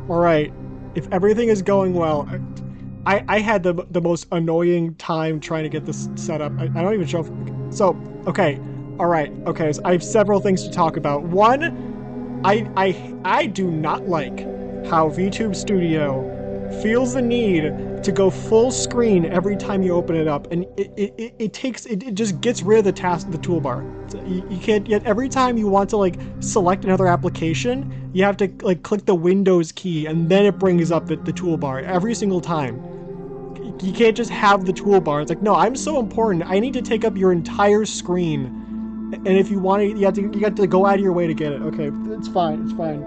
All right. If everything is going well, I had the most annoying time trying to get this set up. I don't even show. So okay, all right, okay. So I have several things to talk about. One, I do not like how VTube Studio feels the need to go full screen every time you open it up, and it just gets rid of the toolbar. So you can't yet every time you want to like select another application, you have to like click the Windows key and then it brings up the toolbar every single time. You can't just have the toolbar. It's like, no, I'm so important. I need to take up your entire screen. And if you want to, you have to go out of your way to get it. Okay, it's fine. It's fine.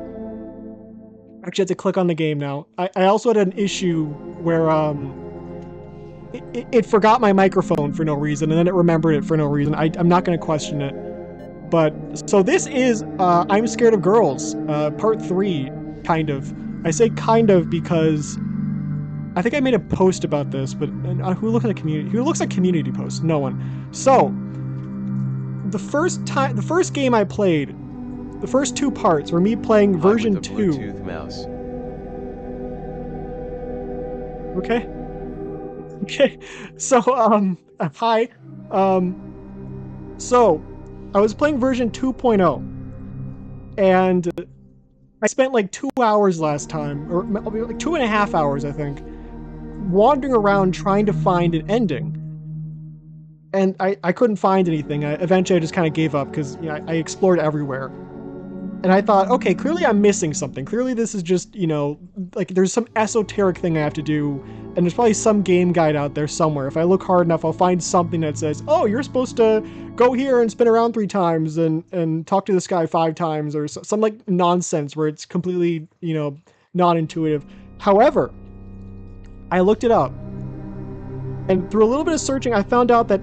Actually, I have to click on the game now. I also had an issue where it forgot my microphone for no reason, and then it remembered it for no reason. I'm not going to question it. But so this is I'm Scared of Girls, part 3, kind of. I say kind of because I think I made a post about this, but who looks at community posts? No one. So the first game I played, the first 2 parts were me playing version 2. Bluetooth mouse. Okay. Okay. So hi. So I was playing version 2.0, and I spent like 2 hours last time, or like 2.5 hours, I think, wandering around trying to find an ending. And I couldn't find anything. Eventually I just kind of gave up because I explored everywhere. And I thought, okay, clearly I'm missing something. Clearly this is just, like there's some esoteric thing I have to do. And there's probably some game guide out there somewhere. If I look hard enough, I'll find something that says, oh, you're supposed to go here and spin around 3 times and talk to this guy 5 times, or some like nonsense where it's completely, non-intuitive. However, I looked it up. And through a little bit of searching, I found out that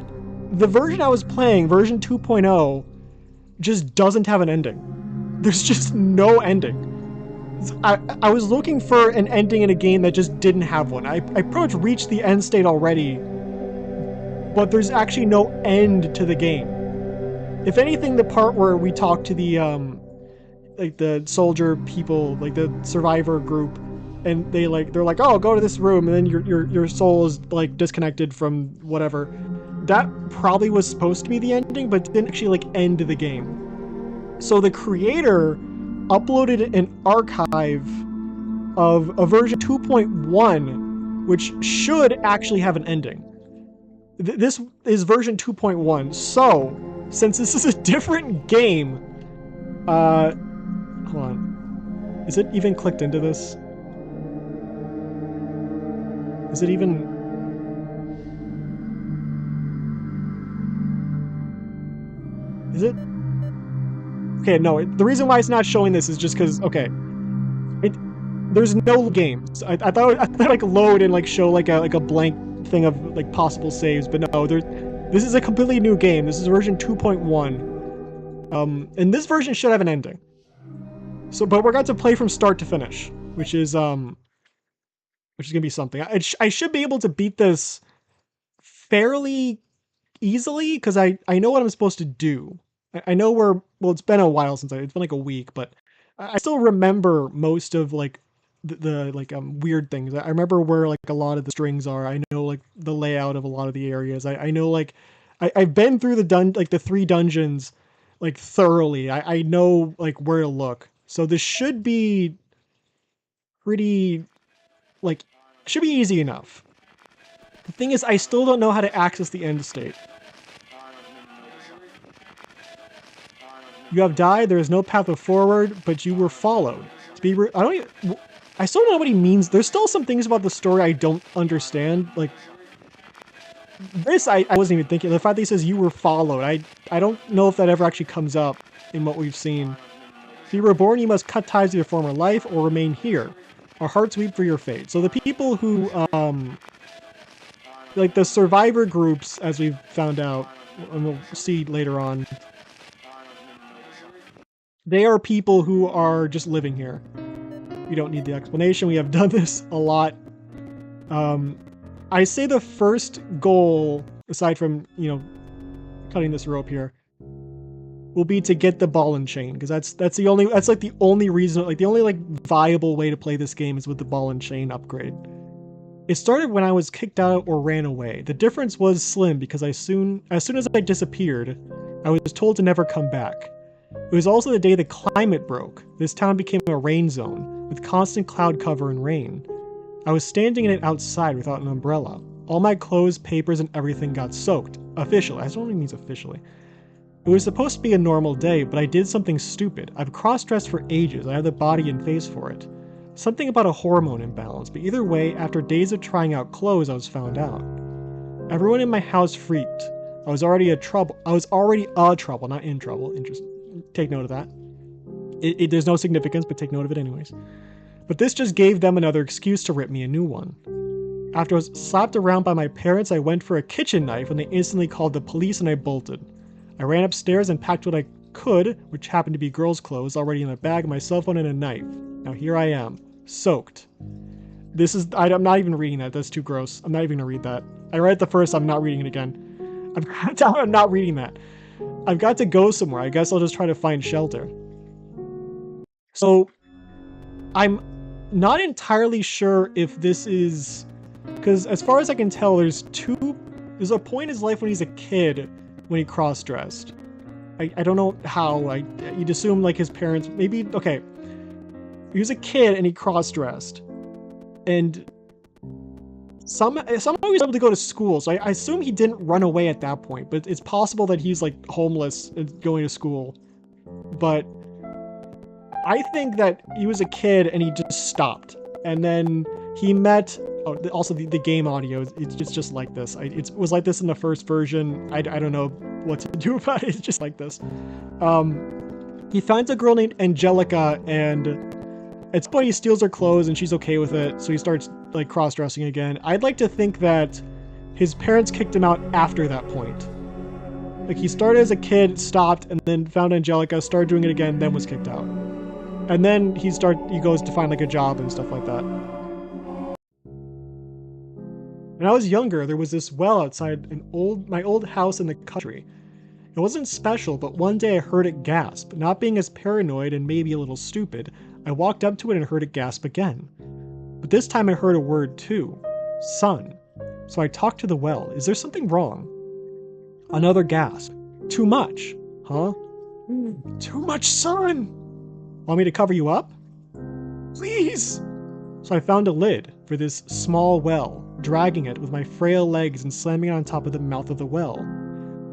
the version I was playing, version 2.0, just doesn't have an ending. There's just no ending. I was looking for an ending in a game that just didn't have one. I pretty much reached the end state already, but there's actually no end to the game. If anything, the part where we talk to the like the soldier people, like the survivor group, and they're like, oh, go to this room, and then your soul is like disconnected from whatever. That probably was supposed to be the ending, but didn't actually like end the game. So the creator uploaded an archive of a version 2.1, which should actually have an ending. This is version 2.1. So since this is a different game, hold on. Is it even clicked into this? Is it even... Is it? Okay, no. The reason why it's not showing this is just because, okay, there's no games. I thought I'd like load and like show like a blank thing of like possible saves, but no. This is a completely new game. This is version 2.1. And this version should have an ending. So, but we're going to play from start to finish, which is gonna be something. I should be able to beat this fairly easily because I know what I'm supposed to do. I know well, it's been a while since it's been like a week, but I still remember most of like the weird things. I remember where like a lot of the strings are. I know like the layout of a lot of the areas. I know like I've been through the 3 dungeons like thoroughly. I know like where to look. So this should be pretty should be easy enough. The thing is, I still don't know how to access the end state. You have died. There is no path forward, but you were followed. I still don't know what he means. There's still some things about the story I don't understand. Like this, I wasn't even thinking. The fact that he says you were followed, I don't know if that ever actually comes up in what we've seen. If you were born, you must cut ties to your former life or remain here. Our hearts weep for your fate. So the people who, like the survivor groups, as we've found out, and we'll see later on, they are people who are just living here. We don't need the explanation. We have done this a lot. I say the first goal, aside from, cutting this rope here, will be to get the ball and chain, because that's like the only reason, like the only like viable way to play this game is with the ball and chain upgrade. It started when I was kicked out or ran away. The difference was slim because as soon as I disappeared, I was told to never come back. It was also the day the climate broke. This town became a rain zone, with constant cloud cover and rain. I was standing in it outside without an umbrella. All my clothes, papers, and everything got soaked. Officially. I don't think it means officially. It was supposed to be a normal day, but I did something stupid. I've cross-dressed for ages. I have the body and face for it. Something about a hormone imbalance, but either way, after days of trying out clothes, I was found out. Everyone in my house freaked. I was already a trouble, not in trouble. Interesting. Take note of that. There's no significance, but take note of it anyways. But this just gave them another excuse to rip me a new one. After I was slapped around by my parents, I went for a kitchen knife and they instantly called the police and I bolted. I ran upstairs and packed what I could, which happened to be girls' clothes, already in a bag, my cell phone, and a knife. Now here I am, soaked. I'm not even reading that, that's too gross. I'm not even gonna read that. I read it the first, I'm not reading it again. I'm not reading that. I've got to go somewhere, I guess I'll just try to find shelter. So, I'm not entirely sure if this is... Because as far as I can tell, there's a point in his life when he's a kid when he cross-dressed. I don't know how. You'd assume like his parents, maybe, okay. He was a kid and he cross-dressed. And somehow he was able to go to school, so I assume he didn't run away at that point, but it's possible that he's like homeless and going to school. But I think that he was a kid and he just stopped. And then he met... Oh, also the game audio, it's just like this. It was like this in the first version. I don't know what to do about it. It's just like this. He finds a girl named Angelica, and at some point he steals her clothes, and she's okay with it. So he starts like cross-dressing again. I'd like to think that his parents kicked him out after that point. Like he started as a kid, stopped, and then found Angelica, started doing it again, then was kicked out. And then he goes to find like a job and stuff like that. When I was younger, there was this well outside my old house in the country. It wasn't special, but one day I heard it gasp. Not being as paranoid and maybe a little stupid, I walked up to it and heard it gasp again. But this time I heard a word too. Sun. So I talked to the well. Is there something wrong? Another gasp. Too much. Huh? Too much sun! Want me to cover you up? Please! So I found a lid for this small well, dragging it with my frail legs and slamming it on top of the mouth of the well.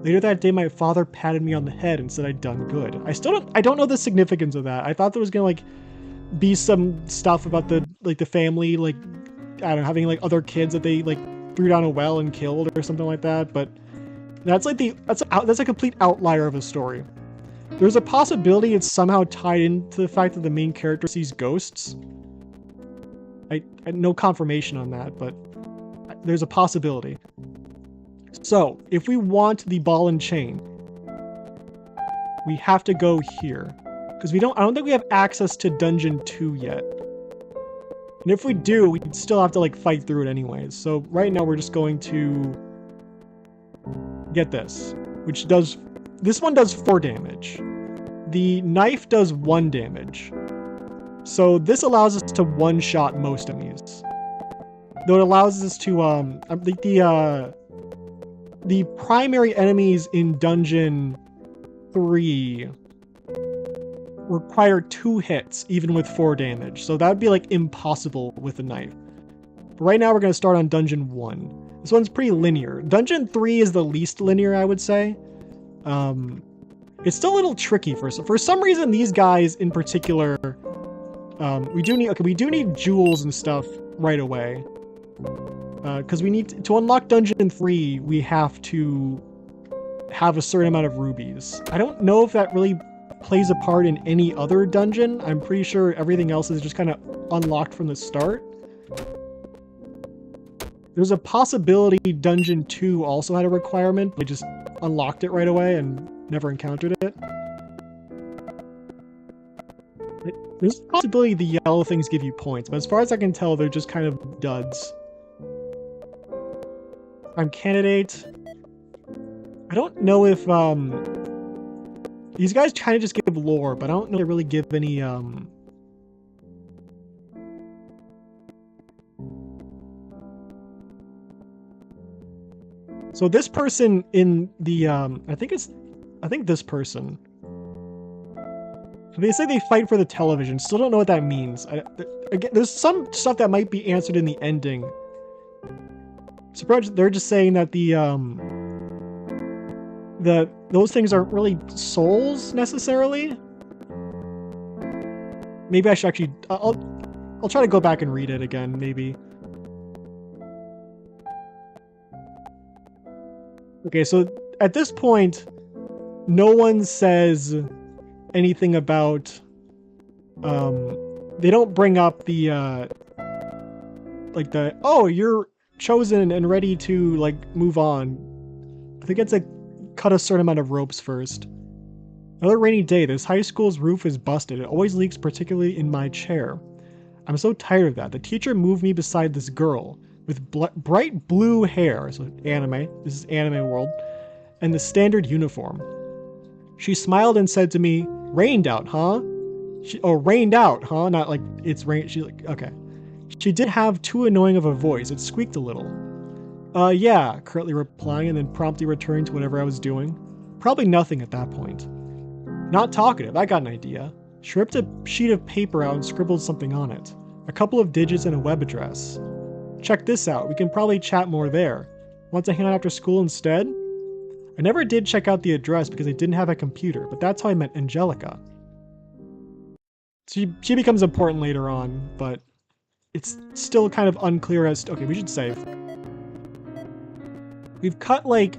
Later that day, my father patted me on the head and said I'd done good. I don't know the significance of that. I thought there was gonna like be some stuff about the family, like, I don't know, having like other kids that they like threw down a well and killed or something like that, but that's like that's a complete outlier of a story. There's a possibility it's somehow tied into the fact that the main character sees ghosts. I no confirmation on that, but there's a possibility. So, if we want the ball and chain, we have to go here. Because I don't think we have access to Dungeon 2 yet. And if we do, we'd still have to like fight through it anyways. So right now we're just going to get this, which does, this one does 4 damage. The knife does 1 damage. So this allows us to one-shot most enemies. Though it allows us to, the primary enemies in Dungeon 3 require 2 hits, even with 4 damage. So that would be like impossible with a knife. But right now we're going to start on Dungeon 1. This one's pretty linear. Dungeon 3 is the least linear, I would say. It's still a little tricky for some reason. These guys in particular, we do need jewels and stuff right away. Because we need to unlock Dungeon 3, we have to have a certain amount of rubies. I don't know if that really plays a part in any other dungeon. I'm pretty sure everything else is just kind of unlocked from the start. There's a possibility Dungeon 2 also had a requirement, but just unlocked it right away and never encountered it. There's a possibility the yellow things give you points, but as far as I can tell, they're just kind of duds. I'm candidate. I don't know if These guys kind of just give lore, but I don't know if they really give any, So this person in the, I think this person. They say they fight for the television. Still don't know what that means. Again, there's some stuff that might be answered in the ending. Surprised they're just saying that those things aren't really souls necessarily. Maybe I should actually, I'll try to go back and read it again, maybe. Okay, so at this point, no one says anything about, they don't bring up the, like the, oh, you're chosen and ready to, like, move on. I think it's like, cut a certain amount of ropes first. Another rainy day, this high school's roof is busted. It always leaks, particularly in my chair. I'm so tired of that. The teacher moved me beside this girl with bright blue hair, so anime, this is anime world, and the standard uniform. She smiled and said to me, rained out, huh? Rained out, huh? Not like it's rain, she like, okay. She did have too annoying of a voice, it squeaked a little. Yeah, curtly replying and then promptly returning to whatever I was doing. Probably nothing at that point. Not talkative, I got an idea. She ripped a sheet of paper out and scribbled something on it. A couple of digits and a web address. Check this out, we can probably chat more there. Want to hang out after school instead? I never did check out the address because I didn't have a computer, but that's how I met Angelica. She becomes important later on, but it's still kind of unclear as to, okay, we should save. We've cut like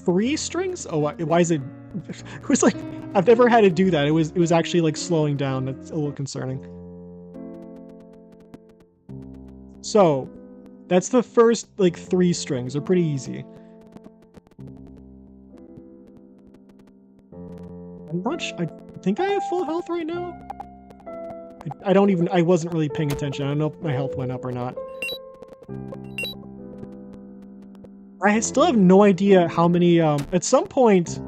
3 strings? Oh, why is it? It was like, I've never had to do that. It was actually like slowing down. That's a little concerning. So, that's the first like 3 strings. They're pretty easy. I think I have full health right now. I wasn't really paying attention. I don't know if my health went up or not. I still have no idea how many, at some point,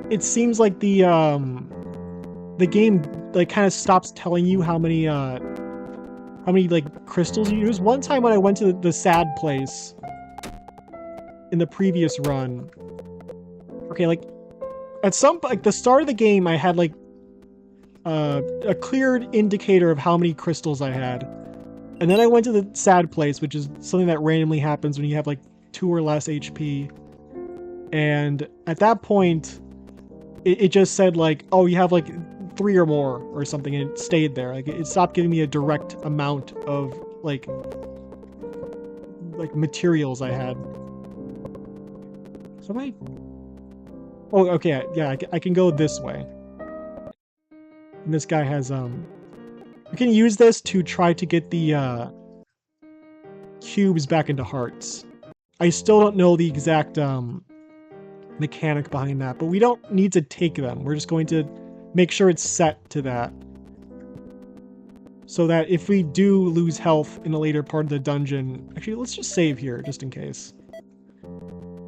it seems like the game, like, kind of stops telling you how many, like, crystals you use. One time when I went to the sad place in the previous run, okay, like, at the start of the game, I had, like, a clear indicator of how many crystals I had. And then I went to the sad place, which is something that randomly happens when you have, like, 2 or less HP. And at that point, it just said, like, oh, you have, like, 3 or more or something, and it stayed there. Like, it stopped giving me a direct amount of, like materials I had. So oh, okay, yeah, I can go this way. And this guy has, we can use this to try to get the, cubes back into hearts. I still don't know the exact, mechanic behind that, but we don't need to take them. We're just going to make sure it's set to that. So that if we do lose health in a later part of the dungeon... Actually, let's just save here, just in case.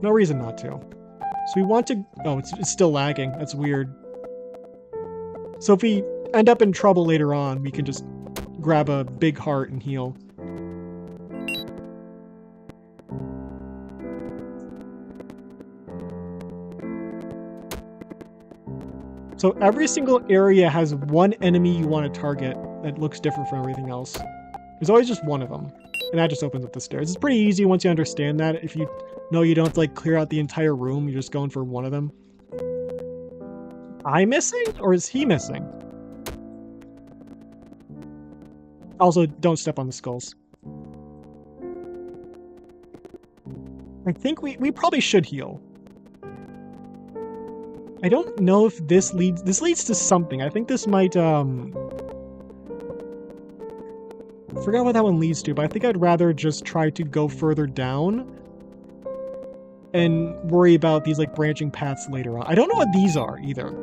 No reason not to. So we want to... Oh, it's still lagging. That's weird. So if we end up in trouble later on, we can just grab a big heart and heal. So every single area has one enemy you want to target that looks different from everything else. There's always just one of them. And that just opens up the stairs. It's pretty easy once you understand that. If you know you don't have to, like, clear out the entire room, you're just going for one of them. Am I missing? Or is he missing? Also, don't step on the skulls. I think we probably should heal. I don't know if this leads to something. I think this might, I forgot what that one leads to, but I think I'd rather just try to go further down and worry about these, like, branching paths later on. I don't know what these are, either.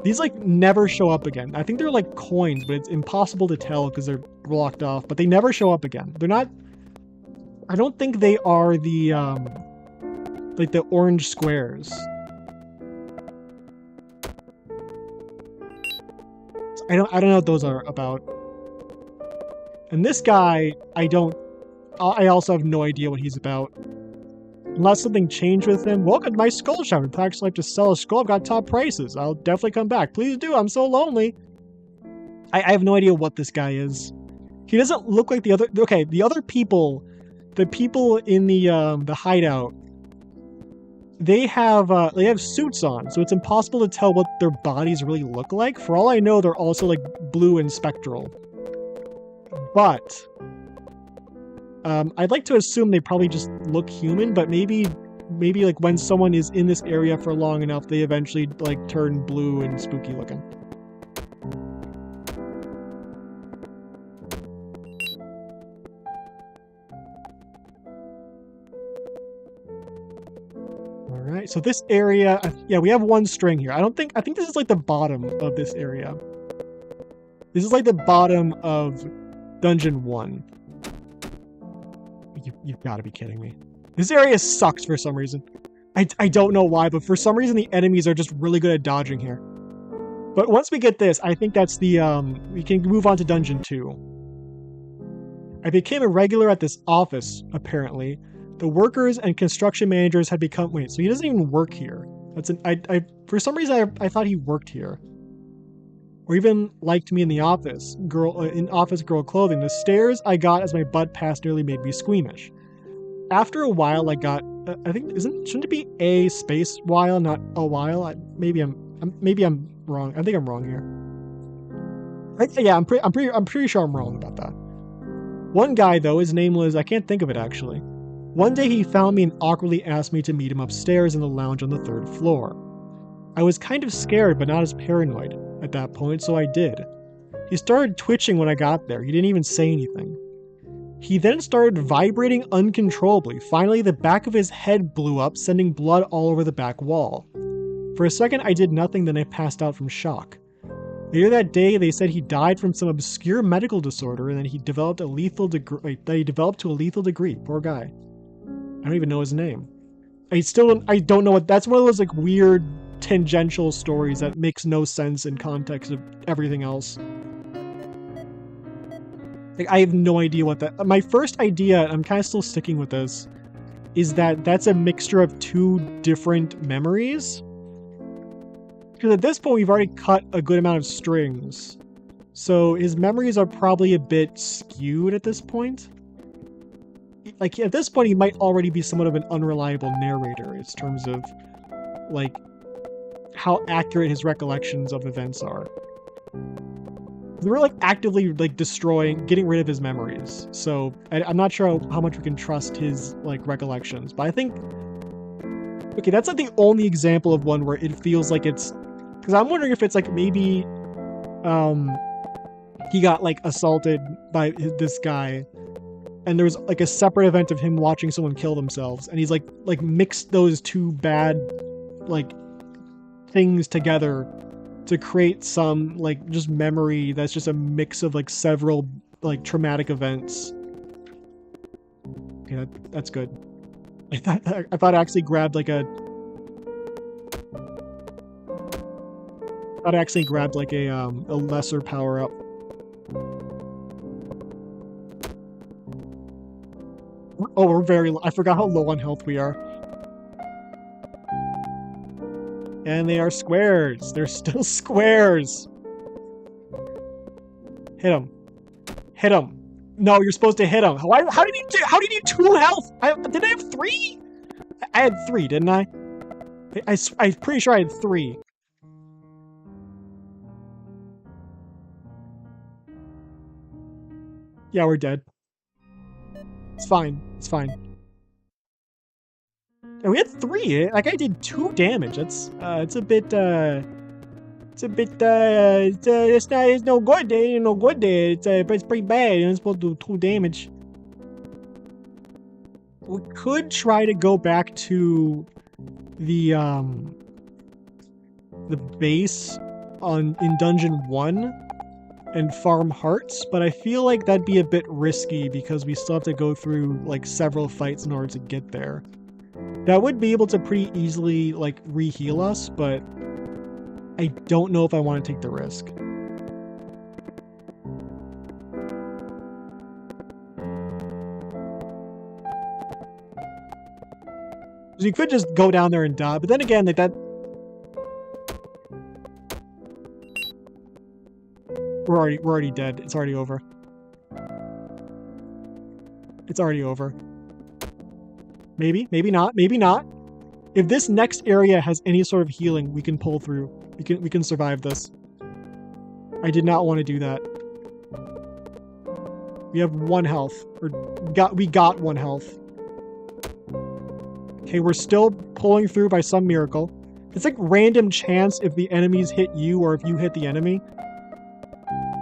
These, like, never show up again. I think they're, like, coins, but it's impossible to tell because they're blocked off, but they never show up again. They're not... I don't think they are the, like, the orange squares. I don't know what those are about. And this guy, I also have no idea what he's about. Unless something changed with him. Welcome to my skull shop. If I actually like to sell a skull, I've got top prices. I'll definitely come back. Please do. I'm so lonely. I have no idea what this guy is. He doesn't look like the other. Okay, the other people, the people in the hideout, they have suits on, so it's impossible to tell what their bodies really look like. For all I know, they're also like blue and spectral. But I'd like to assume they probably just look human, but maybe like when someone is in this area for long enough, they eventually like turn blue and spooky looking. All right, so this area, yeah, we have one string here. I think this is like the bottom of this area. This is like the bottom of Dungeon 1. You've got to be kidding me. This area sucks for some reason. I don't know why, but for some reason the enemies are just really good at dodging here. But once we get this, I think that's the, we can move on to Dungeon 2. I became a regular at this office, apparently. The workers and construction managers had become, wait, so he doesn't even work here. That's for some reason I thought he worked here. Or even liked me in the office girl clothing. The stares I got as my butt passed nearly made me squeamish. After a while, I got, I think, shouldn't it be a space while, not a while? Maybe I'm wrong. I think I'm wrong here. Yeah, I'm pretty sure I'm wrong about that. One guy though, his name was, I can't think of it actually. One day he found me and awkwardly asked me to meet him upstairs in the lounge on the 3rd floor. I was kind of scared, but not as paranoid at that point, so I did. He started twitching when I got there. He didn't even say anything. He then started vibrating uncontrollably. Finally, the back of his head blew up, sending blood all over the back wall. For a second, I did nothing, then I passed out from shock. Later that day, they said he died from some obscure medical disorder and that he developed to a lethal degree. Poor guy. I don't even know his name. I don't know what, that's one of those like weird tangential stories that makes no sense in context of everything else. Like, I have no idea what that... My first idea, I'm kind of still sticking with this, is that that's a mixture of two different memories. Because at this point, we've already cut a good amount of strings. So his memories are probably a bit skewed at this point. Like, at this point, he might already be somewhat of an unreliable narrator in terms of, like, how accurate his recollections of events are. We're like actively like getting rid of his memories. So I'm not sure how much we can trust his like recollections, but I think, okay, that's like the only example of one where it feels like it's, because I'm wondering if it's like maybe he got like assaulted by this guy and there was like a separate event of him watching someone kill themselves and he's like mixed those two bad like things together to create some like just memory that's just a mix of like several like traumatic events. Okay, that's good. I thought I actually grabbed like a lesser power up. Oh, we're very low. I forgot how low on health we are. And they are squares. They're still squares. Hit him. Hit him. No, you're supposed to hit him. How did you need 2 health? Did I have 3? I had 3, didn't I? I'm pretty sure I had 3. Yeah, we're dead. It's fine. It's fine. And we had 3. Like I did 2 damage. That's it's no good. It's no good. It's pretty bad. You're supposed to do 2 damage. We could try to go back to the base in Dungeon 1 and farm hearts, but I feel like that'd be a bit risky because we still have to go through like several fights in order to get there. That would be able to pretty easily like re-heal us, but I don't know if I want to take the risk. You could just go down there and die, but then again, like that... We're already dead. It's already over. It's already over. Maybe, maybe not, maybe not. If this next area has any sort of healing, we can pull through. We can survive this. I did not want to do that. We have 1 health. We got 1 health. Okay, we're still pulling through by some miracle. It's like random chance if the enemies hit you or if you hit the enemy.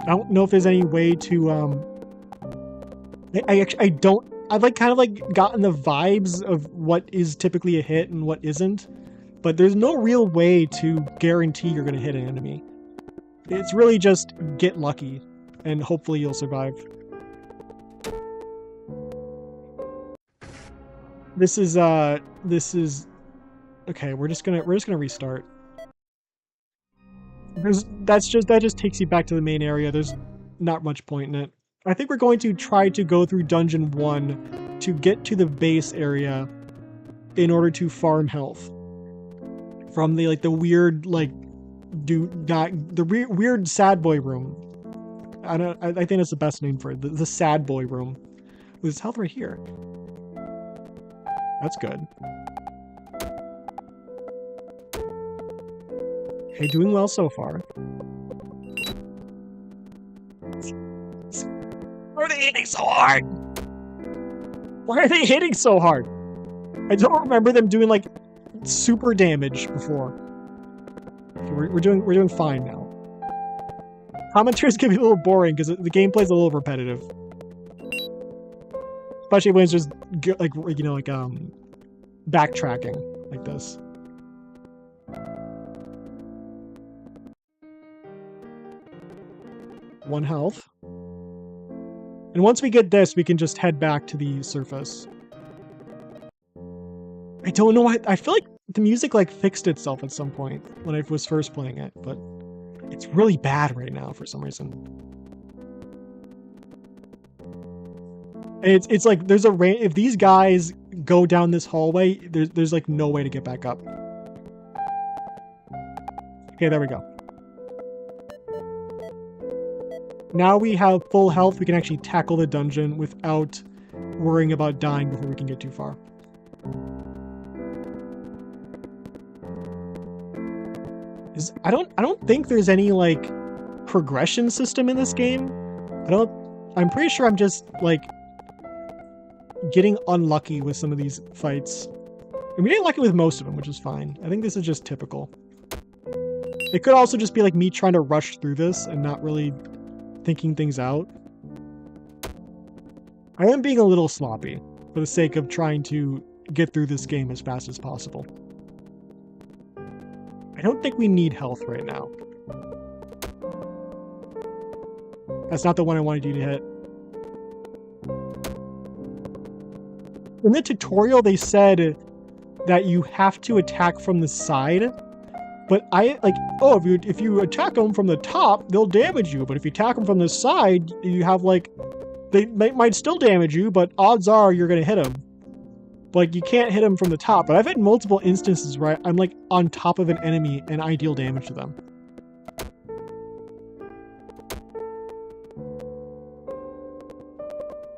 I don't know if there's any way to I don't... I've like kind of like gotten the vibes of what is typically a hit and what isn't, but there's no real way to guarantee you're going to hit an enemy. It's really just get lucky and hopefully you'll survive. This is okay, we're just gonna restart. That just takes you back to the main area. There's not much point in it. I think we're going to try to go through Dungeon 1 to get to the base area in order to farm health from the weird weird sad boy room. I think that's the best name for it. The sad boy room. There's health right here. That's good. Okay, doing well so far. Why are they hitting so hard? Why are they hitting so hard? I don't remember them doing like super damage before. Okay, we're doing fine now. Commentaries can be a little boring because the gameplay's a little repetitive, especially when it's just backtracking like this. One health. And once we get this, we can just head back to the surface. I don't know why. I feel like the music fixed itself at some point when I was first playing it, but it's really bad right now for some reason. It's like there's a if these guys go down this hallway, there's like no way to get back up. Okay, there we go. Now we have full health, we can actually tackle the dungeon without worrying about dying before we can get too far. I don't think there's any progression system in this game. I'm pretty sure I'm just getting unlucky with some of these fights. And we get lucky with most of them, which is fine. I think this is just typical. It could also just be me trying to rush through this and not really thinking things out. I am being a little sloppy for the sake of trying to get through this game as fast as possible. I don't think we need health right now. That's not the one I wanted you to hit. In the tutorial, they said that you have to attack from the side. But if you attack them from the top, they'll damage you. But if you attack them from the side, you have they might still damage you, but odds are you're gonna hit them. But you can't hit them from the top. But I've had multiple instances where I'm on top of an enemy and I deal damage to them.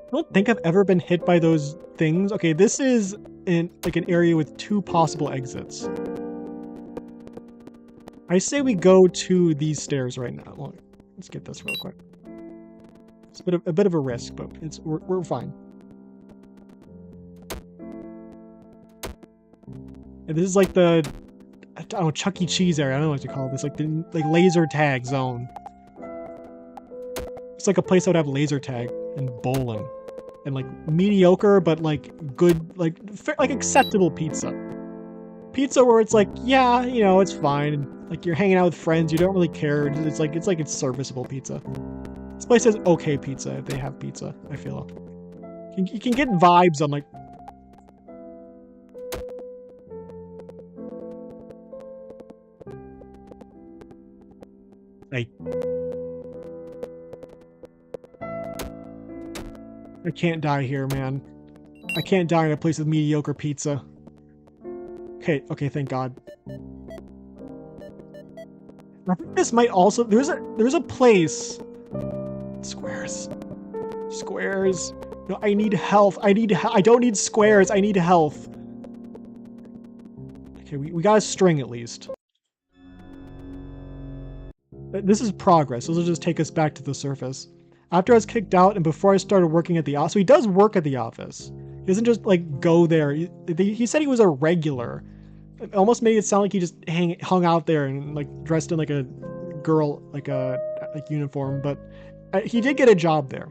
I don't think I've ever been hit by those things. Okay, this is an area with 2 possible exits. I say we go to these stairs right now. Well, let's get this real quick. It's a bit of a risk, but we're fine. And this is the I don't know, Chuck E. Cheese area. I don't know what to call this. The laser tag zone. It's a place that would have laser tag and bowling and mediocre but good acceptable pizza. Pizza where it's yeah, it's fine. You're hanging out with friends, you don't really care. It's serviceable pizza. This place has okay pizza if they have pizza, I feel. You can get vibes on I can't die here, man. I can't die in a place with mediocre pizza. Okay, okay, thank God. I think this might also... There's a place... Squares. Squares. No, I need health. I don't need squares. I need health. Okay, we got a string at least. This is progress. This will just take us back to the surface. After I was kicked out and before I started working at the office... So he does work at the office. He doesn't just, like, go there. He said he was a regular. It almost made it sound like he just hung out there and, like, dressed in, like, a girl, like, uniform. But he did get a job there.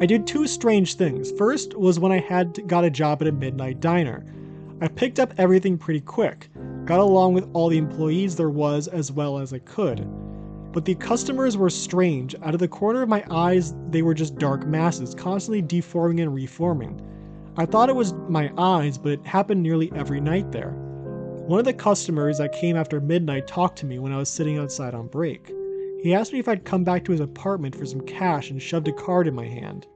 I did two strange things. First was when I got a job at a midnight diner. I picked up everything pretty quick. Got along with all the employees there was as well as I could. But the customers were strange. Out of the corner of my eyes, they were just dark masses, constantly deforming and reforming. I thought it was my eyes, but it happened nearly every night there. One of the customers that came after midnight talked to me when I was sitting outside on break. He asked me if I'd come back to his apartment for some cash and shoved a card in my hand.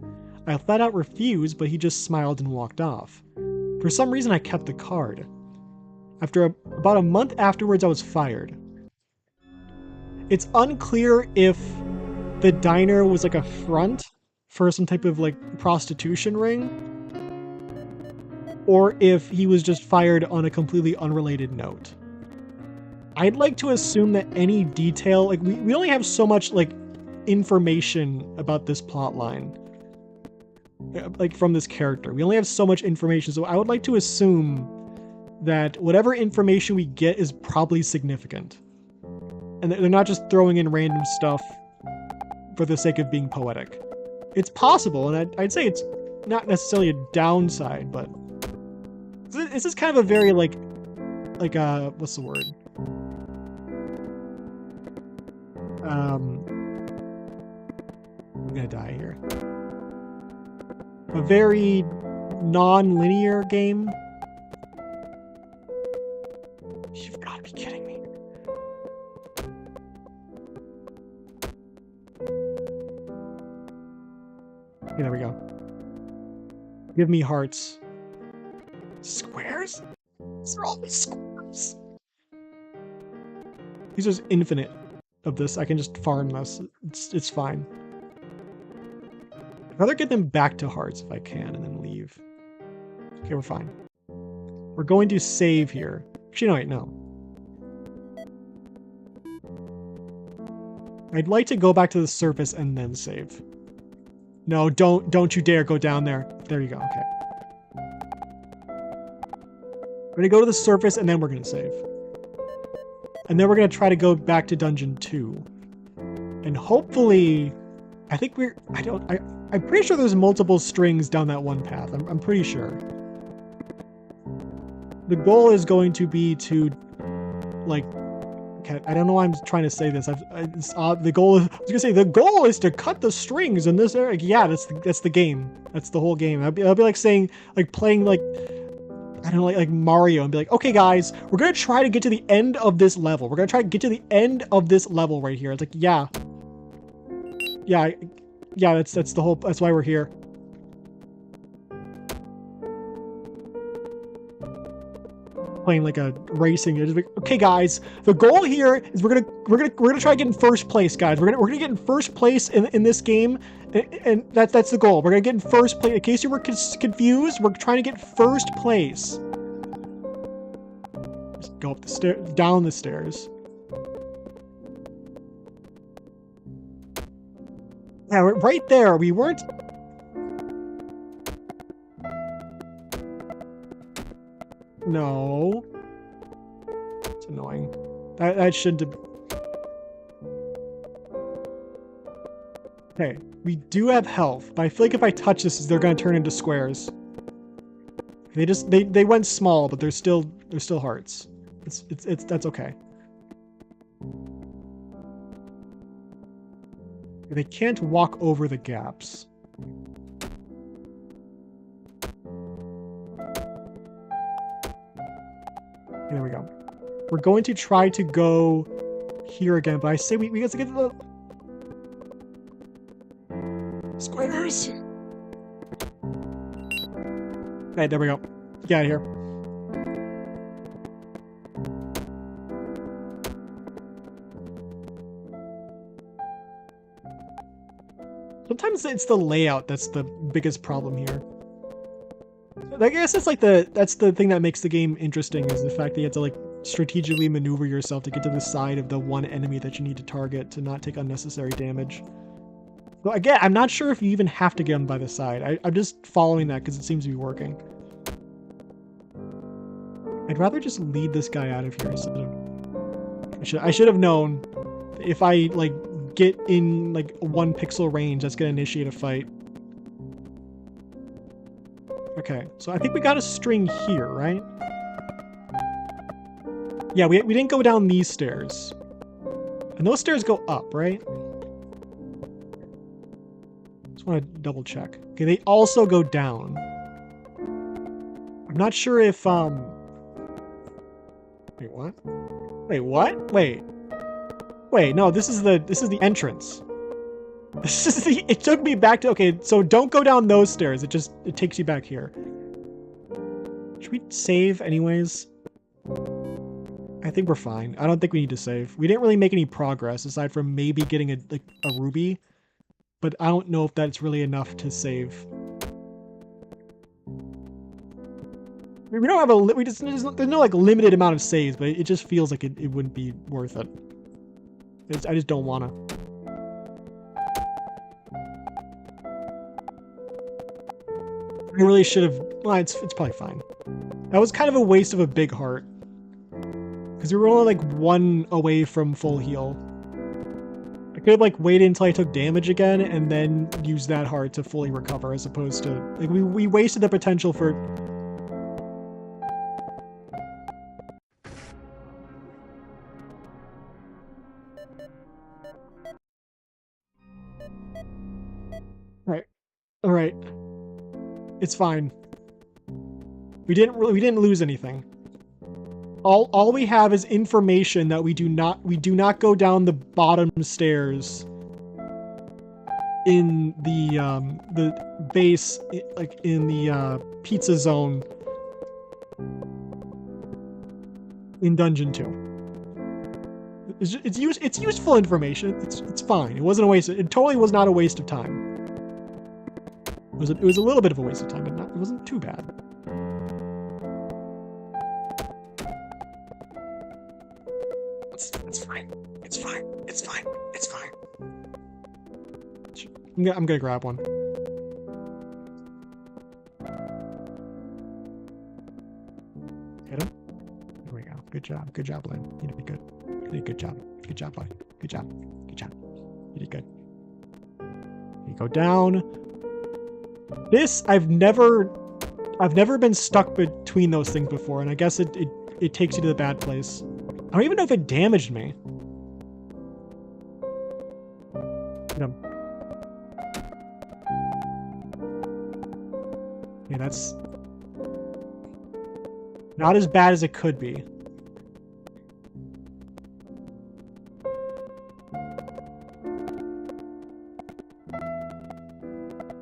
I flat out refused, but he just smiled and walked off. For some reason, I kept the card. After about a month afterwards, I was fired. It's unclear if the diner was like a front for some type of like prostitution ring, or if he was just fired on a completely unrelated note. I'd like to assume that any detail, like we only have so much like information about this plot line, like from this character. We only have so much information, so I would like to assume that whatever information we get is probably significant. And they're not just throwing in random stuff for the sake of being poetic. It's possible, and I'd say it's not necessarily a downside, but this is kind of a very like what's the word? I'm gonna die here. A very non-linear game. You've got to be kidding me. Okay, there we go. Give me hearts. Squares? These are all squares. These are infinite of this. I can just farm this. It's fine. I'd rather get them back to hearts if I can and then leave. Okay, we're fine. We're going to save here. Actually, no, wait, no. I'd like to go back to the surface and then save. No, don't you dare go down there. There you go, okay. We're gonna go to the surface and then we're gonna save. And then we're gonna try to go back to dungeon 2. And hopefully, I think I'm pretty sure there's multiple strings down that one path. I'm pretty sure. The goal is going to be to, like, okay, I don't know why I'm trying to say this. The goal is to cut the strings in this area. Yeah, that's the game. That's the whole game. I'll be like saying, like playing like, I don't know, like Mario, and be like, okay guys, we're gonna try to get to the end of this level. We're gonna try to get to the end of this level right here. It's like, yeah, that's the whole, that's why we're here. Playing like a racing. It's like, okay guys, the goal here is we're gonna try to get in first place, guys. We're gonna get in first place in this game, and that's the goal. We're gonna get in first place. In case you were confused, we're trying to get first place. Just go up the stairs, down the stairs. Yeah, right there. We weren't. No. It's annoying. That shouldn't have... Okay, we do have health, but I feel like if I touch this, they're gonna turn into squares. They went small, but they're still hearts. That's okay. They can't walk over the gaps. There we go. We're going to try to go here again, but I say we got to get to the squares. Okay, there we go. Get out of here. Sometimes it's the layout that's the biggest problem here. I guess that's like that's the thing that makes the game interesting, is the fact that you have to like strategically maneuver yourself to get to the side of the one enemy that you need to target to not take unnecessary damage. Well, again, I'm not sure if you even have to get them by the side. I'm just following that because it seems to be working. I'd rather just lead this guy out of here instead of... I should have known if I like get in like 1 pixel range, that's gonna initiate a fight. Okay, so I think we got a string here, right? Yeah, we didn't go down these stairs. And those stairs go up, right? Just want to double check. Okay, they also go down. I'm not sure if, Wait, what? Wait, what? Wait. Wait, no, this is the entrance. This is it took me back to, okay, so don't go down those stairs. It takes you back here. Should we save anyways? I think we're fine. I don't think we need to save. We didn't really make any progress aside from maybe getting a ruby, but I don't know if that's really enough to save. I mean, we don't have there's no like limited amount of saves, but it just feels like it wouldn't be worth it. I just don't wanna. I really should have, well, it's probably fine. That was kind of a waste of a big heart. Because we were only like 1 away from full heal. I could have like waited until I took damage again and then used that heart to fully recover, as opposed to, like, we wasted the potential for... All right. It's fine. We didn't lose anything. All we have is information that we do not go down the bottom stairs in the base, like in the pizza zone in Dungeon 2. It's useful information. It's fine. It wasn't a waste. It totally was not a waste of time. It was a little bit of a waste of time, but it wasn't too bad. It's fine. It's fine. It's fine. It's fine. I'm gonna grab one. Hit him. There we go. Good job. Good job, Lynn. You did good. You did good job. Good job, boy. Good job. Good job. You did good. You go down. This, I've never been stuck between those things before, and I guess it takes you to the bad place. I don't even know if it damaged me. No. Yeah, that's not as bad as it could be.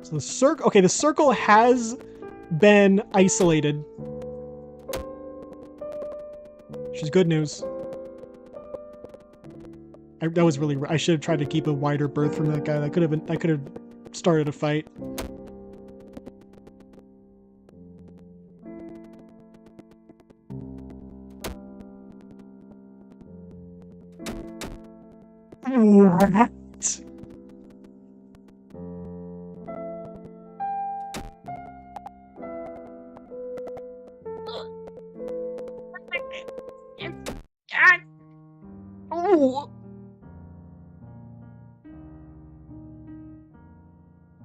So the circle, okay, the circle has been isolated. Which is good news. That was really, I should have tried to keep a wider berth from that guy. I could have started a fight. What? Oh!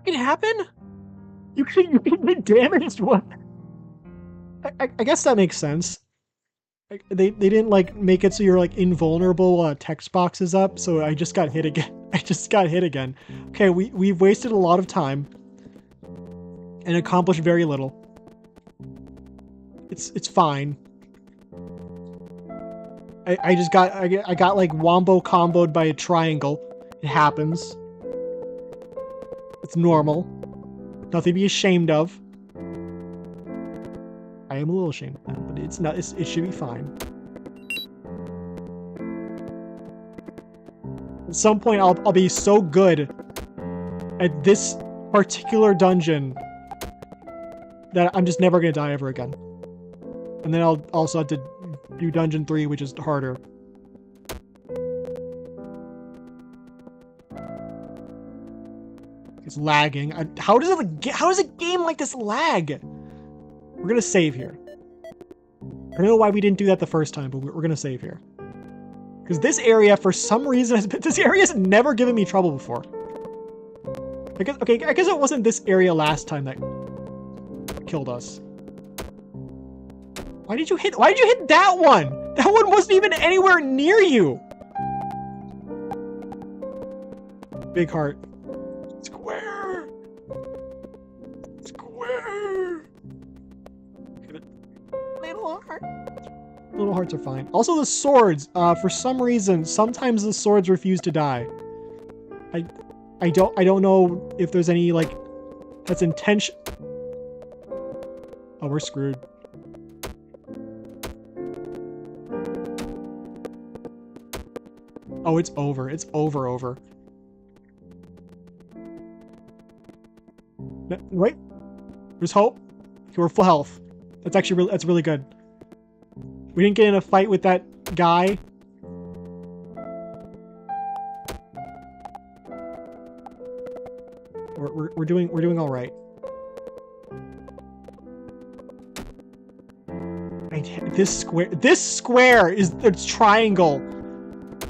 It happened? You can get damaged? What? I guess that makes sense. They didn't like make it so you're like invulnerable text boxes up, so I just got hit again. I just got hit again. Okay, we've wasted a lot of time and accomplished very little. It's fine. I got like wombo comboed by a triangle. It happens. It's normal. Nothing to be ashamed of. I am a little ashamed of that, but it's not. It should be fine. At some point, I'll be so good at this particular dungeon that I'm just never gonna die ever again. And then I'll also have to do dungeon 3, which is harder. It's lagging. How does a game like this lag? We're gonna save here. I don't know why we didn't do that the first time, but we're gonna save here. Because this area, for some reason, this area has never given me trouble before. I guess it wasn't this area last time that killed us. Why did you hit that one? That one wasn't even anywhere near you. Big heart. Square. Square. Little heart. Little hearts are fine. Also the swords, for some reason, sometimes the swords refuse to die. I don't know if there's any, like, that's intention. Oh, we're screwed. Oh, it's over. It's over. No, wait. There's hope. Okay, we're full health. That's actually that's really good. We didn't get in a fight with that guy. We're doing all right. This square is the triangle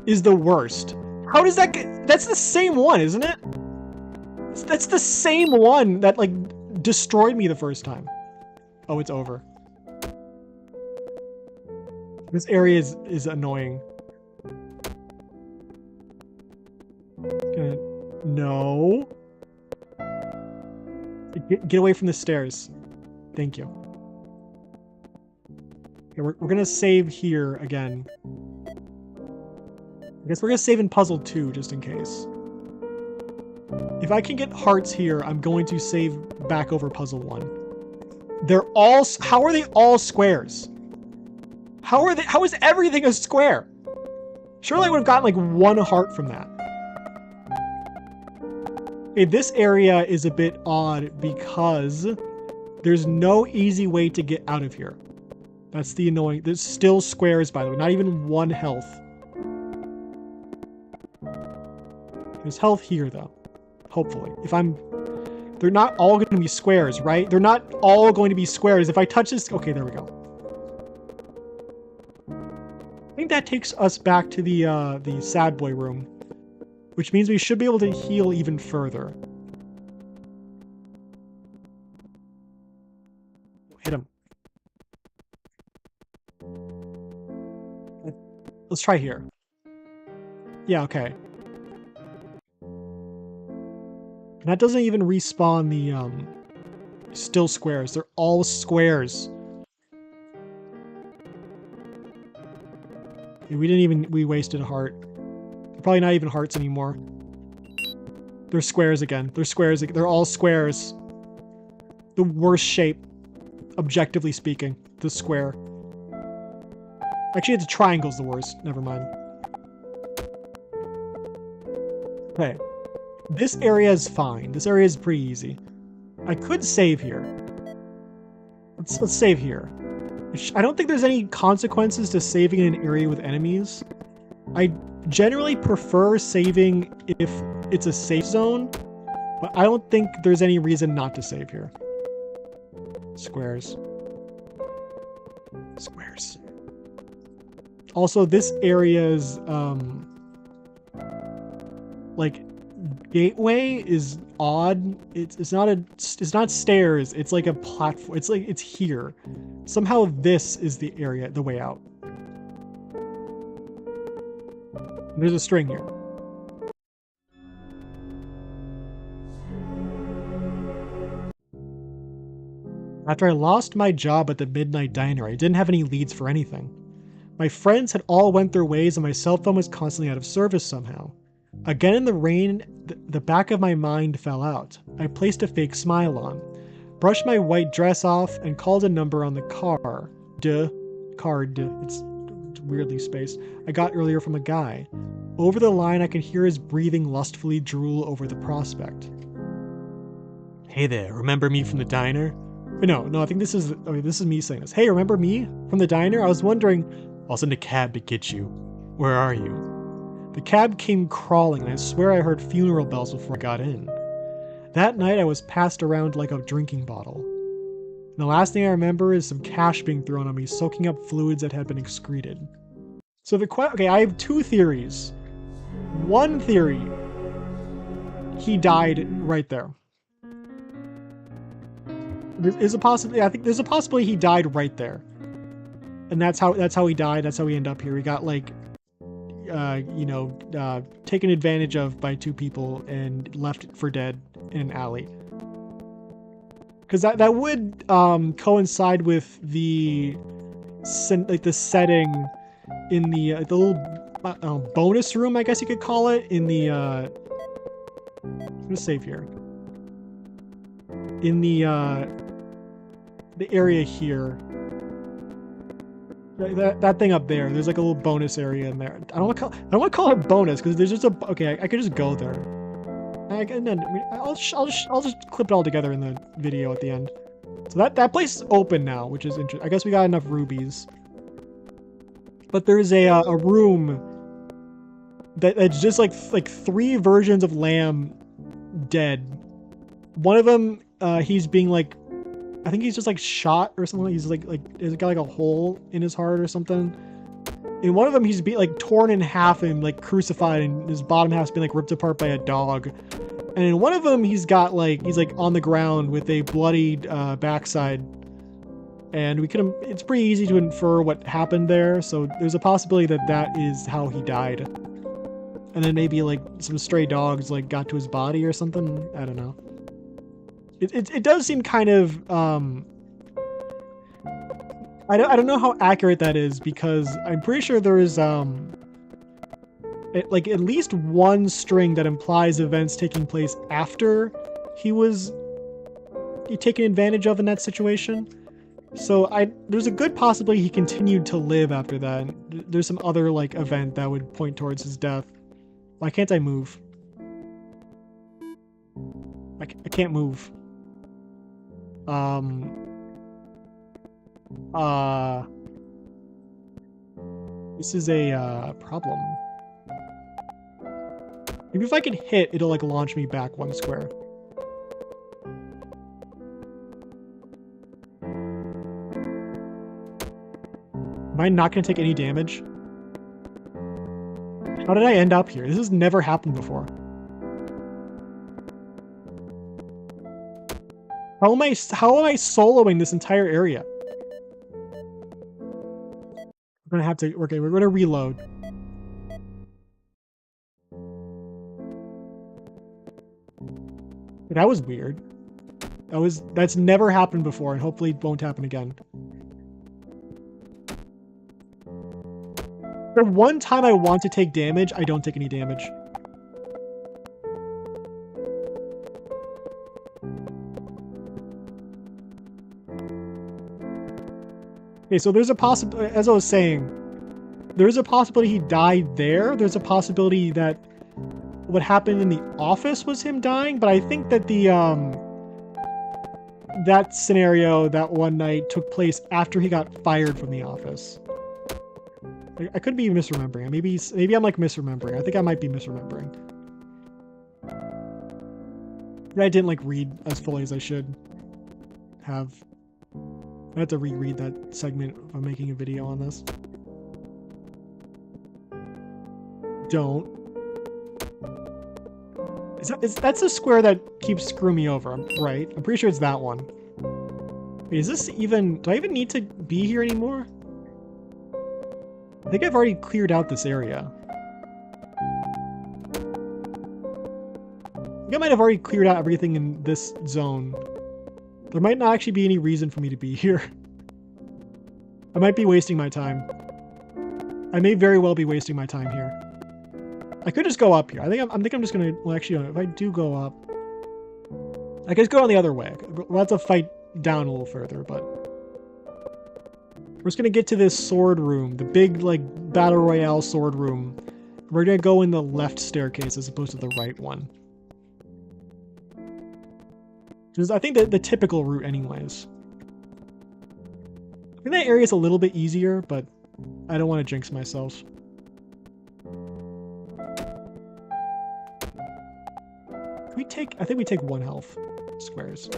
is the worst. How does that get? That's the same one, isn't it? That's the same one that like destroyed me the first time. Oh, it's over. This area is annoying. No. Get away from the stairs. Thank you. Okay, we're gonna save here again. I guess we're gonna save in puzzle 2 just in case. If I can get hearts here, I'm going to save back over puzzle 1. They're all. How are they all squares? How is everything a square? Surely I would have gotten like 1 heart from that. Okay, this area is a bit odd because there's no easy way to get out of here. That's the annoying. There's still squares, by the way, not even 1 health. There's health here, though. Hopefully. They're not all going to be squares, right? They're not all going to be squares. If I touch this... Okay, there we go. I think that takes us back to the sad boy room, which means we should be able to heal even further. Hit him. Let's try here. Yeah, okay. And that doesn't even respawn the still squares. They're all squares. Yeah, we wasted a heart. They're probably not even hearts anymore. They're squares again. They're squares again. They're all squares. The worst shape, objectively speaking. The square. Actually, the triangle's the worst. Never mind. Okay. This area is fine. This area is pretty easy. I could save here. Let's save here. I don't think there's any consequences to saving in an area with enemies. I generally prefer saving if it's a safe zone, but I don't think there's any reason not to save here. Squares. Squares. Also, this area's like gateway is odd. It's not stairs. It's like a platform. It's here. Somehow this is the area, the way out. There's a string here. After I lost my job at the Midnight Diner, I didn't have any leads for anything. My friends had all went their ways and my cell phone was constantly out of service somehow. Again in the rain, the back of my mind fell out. I placed a fake smile on, brushed my white dress off, and called a number on the card. It's weirdly spaced. I got earlier from a guy. Over the line, I could hear his breathing lustfully drool over the prospect. Hey there, remember me from the diner? No, I think this is me saying this. Hey, remember me from the diner? I was wondering, I'll send a cab to get you. Where are you? The cab came crawling, and I swear I heard funeral bells before I got in. That night I was passed around like a drinking bottle. And the last thing I remember is some cash being thrown on me, soaking up fluids that had been excreted. So okay, I have two theories. One theory, he died right there. There's a possibility. I think there's a possibility he died right there, and that's how he died. That's how he ended up here. He got like, taken advantage of by two people and left for dead in an alley. Because that would coincide with the setting in the little bonus room, I guess you could call it, in the I'm gonna save here. In the area here. That thing up there. There's like a little bonus area in there. I don't want to call it bonus because there's just okay. I could just go there. I'll just clip it all together in the video at the end. So that place is open now, which is interesting. I guess we got enough rubies. But there's a room that's just like three versions of Lamb dead. One of them, he's being like, I think he's just like shot or something. He's he's got like a hole in his heart or something. In one of them, he's being like torn in half and like crucified, and his bottom half's been like ripped apart by a dog. And in one of them, he's like on the ground with a bloody backside. And it's pretty easy to infer what happened there. So there's a possibility that is how he died. And then maybe like some stray dogs like got to his body or something. I don't know. It does seem kind of I don't know how accurate that is, because I'm pretty sure there is at least one string that implies events taking place after he was taken advantage of in that situation. So there's a good possibility he continued to live after that. There's some other like event that would point towards his death. Why can't I move? I can't move. This is a problem. Maybe if I can hit, it'll like launch me back one square. Am I not gonna take any damage? How did I end up here? This has never happened before. How am I soloing this entire area? We're gonna have to, okay, we're gonna reload. That was weird. That's never happened before, and hopefully it won't happen again. The one time I want to take damage, I don't take any damage. Okay, so there's a possibility, as I was saying, there's a possibility he died there. There's a possibility that what happened in the office was him dying, but I think that that scenario that one night took place after he got fired from the office. I could be misremembering. Maybe I'm like misremembering. I think I might be misremembering. I didn't like read as fully as I should have. I have to reread that segment if I'm making a video on this. Don't. That's the square that keeps screwing me over, right? I'm pretty sure it's that one. Wait, is this even... Do I even need to be here anymore? I think I've already cleared out this area. I think I might have already cleared out everything in this zone. There might not actually be any reason for me to be here. I might be wasting my time. I may very well be wasting my time here. I could just go up here. I think I'm just gonna... Well, actually, if I do go up... I could just go on the other way. We'll have to fight down a little further, but... We're just gonna get to this sword room. The big, like, Battle Royale sword room. We're gonna go in the left staircase as opposed to the right one. Which is, I think, the typical route anyways. I think that area is a little bit easier, but I don't want to jinx myself. I think we take 1 health squares.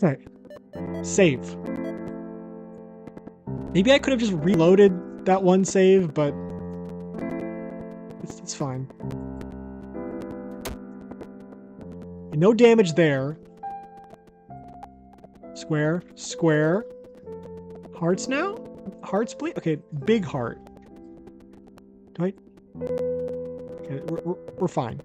Okay. Save. Maybe I could have just reloaded that one save, but it's fine. No damage there. Square, square. Hearts now? Hearts, please? Okay, big heart. Do I... Okay, we're fine.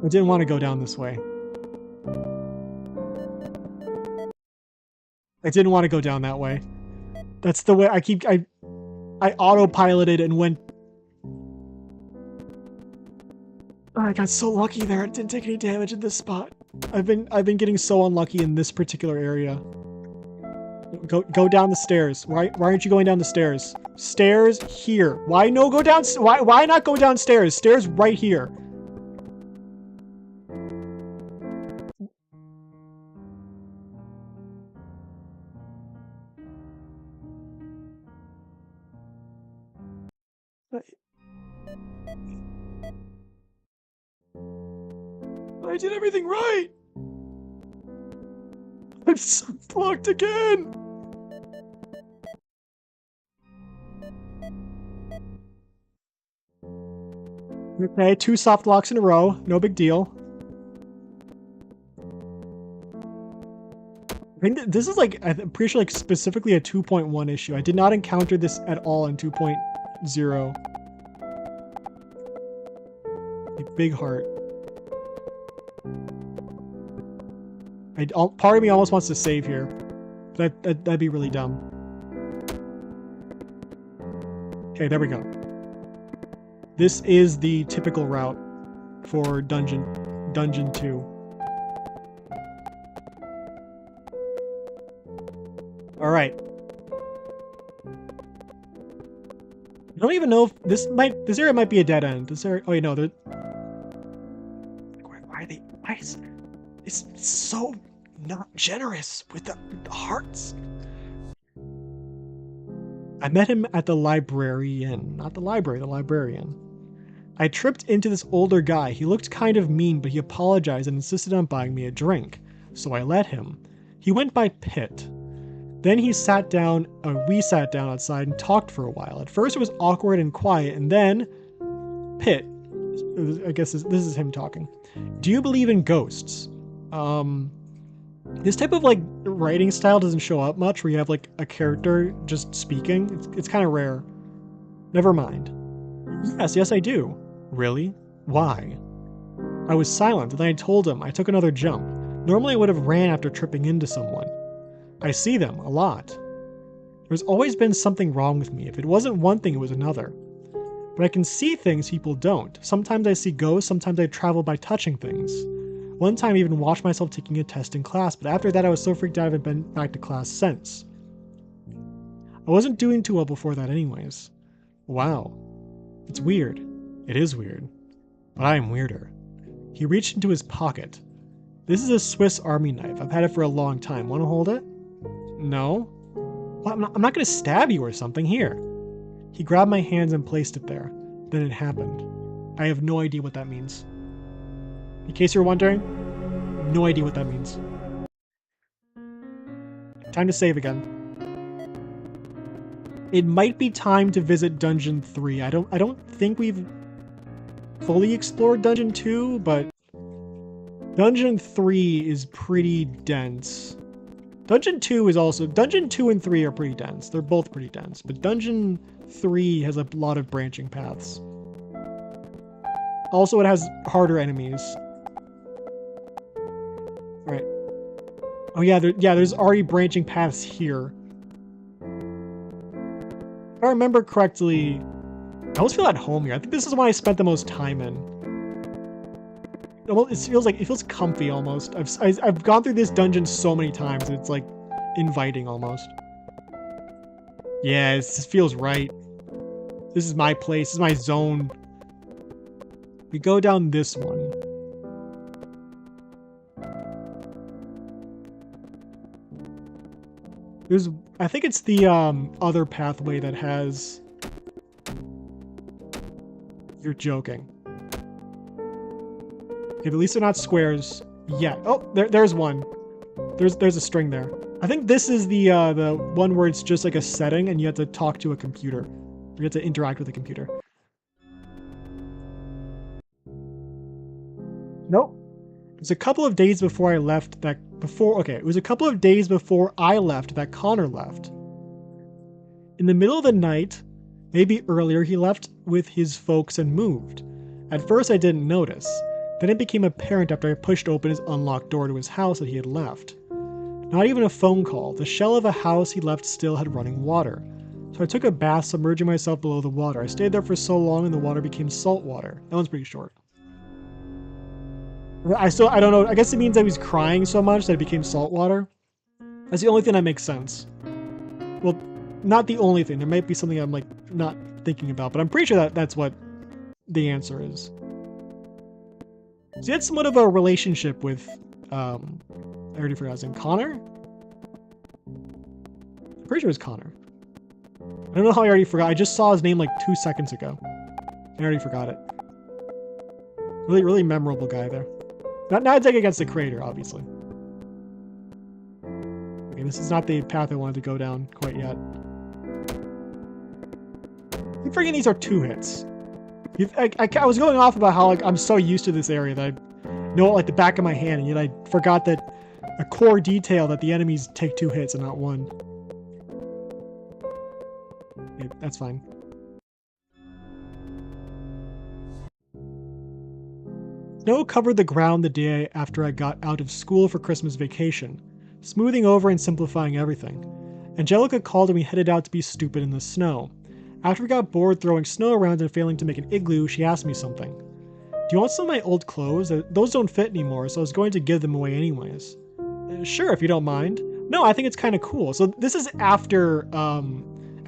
I didn't want to go down this way. I didn't want to go down that way. That's the way I autopiloted and went. Oh, I got so lucky there. It didn't take any damage in this spot. I've been getting so unlucky in this particular area. Go down the stairs. Why aren't you going down the stairs? Stairs here. Why no go down? Why not go downstairs? Stairs right here. I did everything right! I'm so blocked again! Okay, 2 soft locks in a row. No big deal. I think this is like, I'm pretty sure like specifically a 2.1 issue. I did not encounter this at all in 2.0. Like, big heart. Part of me almost wants to save here. That'd be really dumb. Okay, there we go. This is the typical route for Dungeon 2. Alright. I don't even know if this area might be a dead end. This area, oh wait, no, why are they, why is it's so not generous with the hearts? I met him at the librarian. Not the library, the librarian. I tripped into this older guy. He looked kind of mean, but he apologized and insisted on buying me a drink. So I let him. He went by Pitt. Then he sat down, we sat down outside and talked for a while. At first it was awkward and quiet, and then Pitt, I guess this is him talking. Do you believe in ghosts? This type of like writing style doesn't show up much where you have like a character just speaking. It's kind of rare. Never mind. Yes, I do. Really? Why? I was silent and then I told him I took another jump. Normally I would have ran after tripping into someone. I see them a lot. There's always been something wrong with me. If it wasn't one thing, it was another. But I can see things people don't. Sometimes I see ghosts, sometimes I travel by touching things. One time I even watched myself taking a test in class, but after that I was so freaked out I haven't been back to class since. I wasn't doing too well before that anyways. Wow. It's weird. It is weird. But I am weirder. He reached into his pocket. This is a Swiss Army knife. I've had it for a long time. Want to hold it? No. Well, I'm not going to stab you or something. Here. He grabbed my hands and placed it there. Then it happened. I have no idea what that means. In case you're wondering, no idea what that means. Time to save again. It might be time to visit Dungeon 3. I don't think we've fully explored Dungeon 2, but Dungeon 3 is pretty dense. Dungeon 2 and 3 are pretty dense. They're both pretty dense, but Dungeon 3 has a lot of branching paths. Also, it has harder enemies. Right. Oh yeah, there's already branching paths here. If I remember correctly, I always feel at home here. I think this is what I spent the most time in. it feels comfy almost. I've gone through this dungeon so many times. It's like inviting almost. Yeah, this feels right. This is my place. This is my zone. We go down this one. I think it's the other pathway that has. You're joking. Okay, but at least they're not squares yet. Oh, there's one. There's a string there. I think this is the one where it's just like a setting and you have to talk to a computer. You have to interact with a computer. Nope. It was a couple of days before I left that it was a couple of days before I left that Connor left. In the middle of the night, maybe earlier, he left with his folks and moved. At first I didn't notice. Then it became apparent after I pushed open his unlocked door to his house that he had left. Not even a phone call. The shell of a house he left still had running water. So I took a bath, submerging myself below the water. I stayed there for so long and the water became salt water. That one's pretty short. I don't know. I guess it means I was crying so much that it became salt water. That's the only thing that makes sense. Well, not the only thing. There might be something I'm like not thinking about, but I'm pretty sure that's what the answer is. So he had somewhat of a relationship with, I already forgot his name, Connor? I'm pretty sure it was Connor. I don't know how I already forgot. I just saw his name like 2 seconds ago. I already forgot it. Really, really memorable guy there. Not a dig against the creator, obviously. Okay, this is not the path I wanted to go down quite yet. I'm forgetting these are 2 hits. I was going off about how like I'm so used to this area that I know it like the back of my hand, and yet I forgot that a core detail that the enemies take 2 hits and not 1. Okay, that's fine. Snow covered the ground the day after I got out of school for Christmas vacation, smoothing over and simplifying everything. Angelica called and we headed out to be stupid in the snow. After we got bored throwing snow around and failing to make an igloo, she asked me something. Do you want some of my old clothes? Those don't fit anymore, so I was going to give them away anyways. Sure, if you don't mind. No, I think it's kind of cool. So this is after,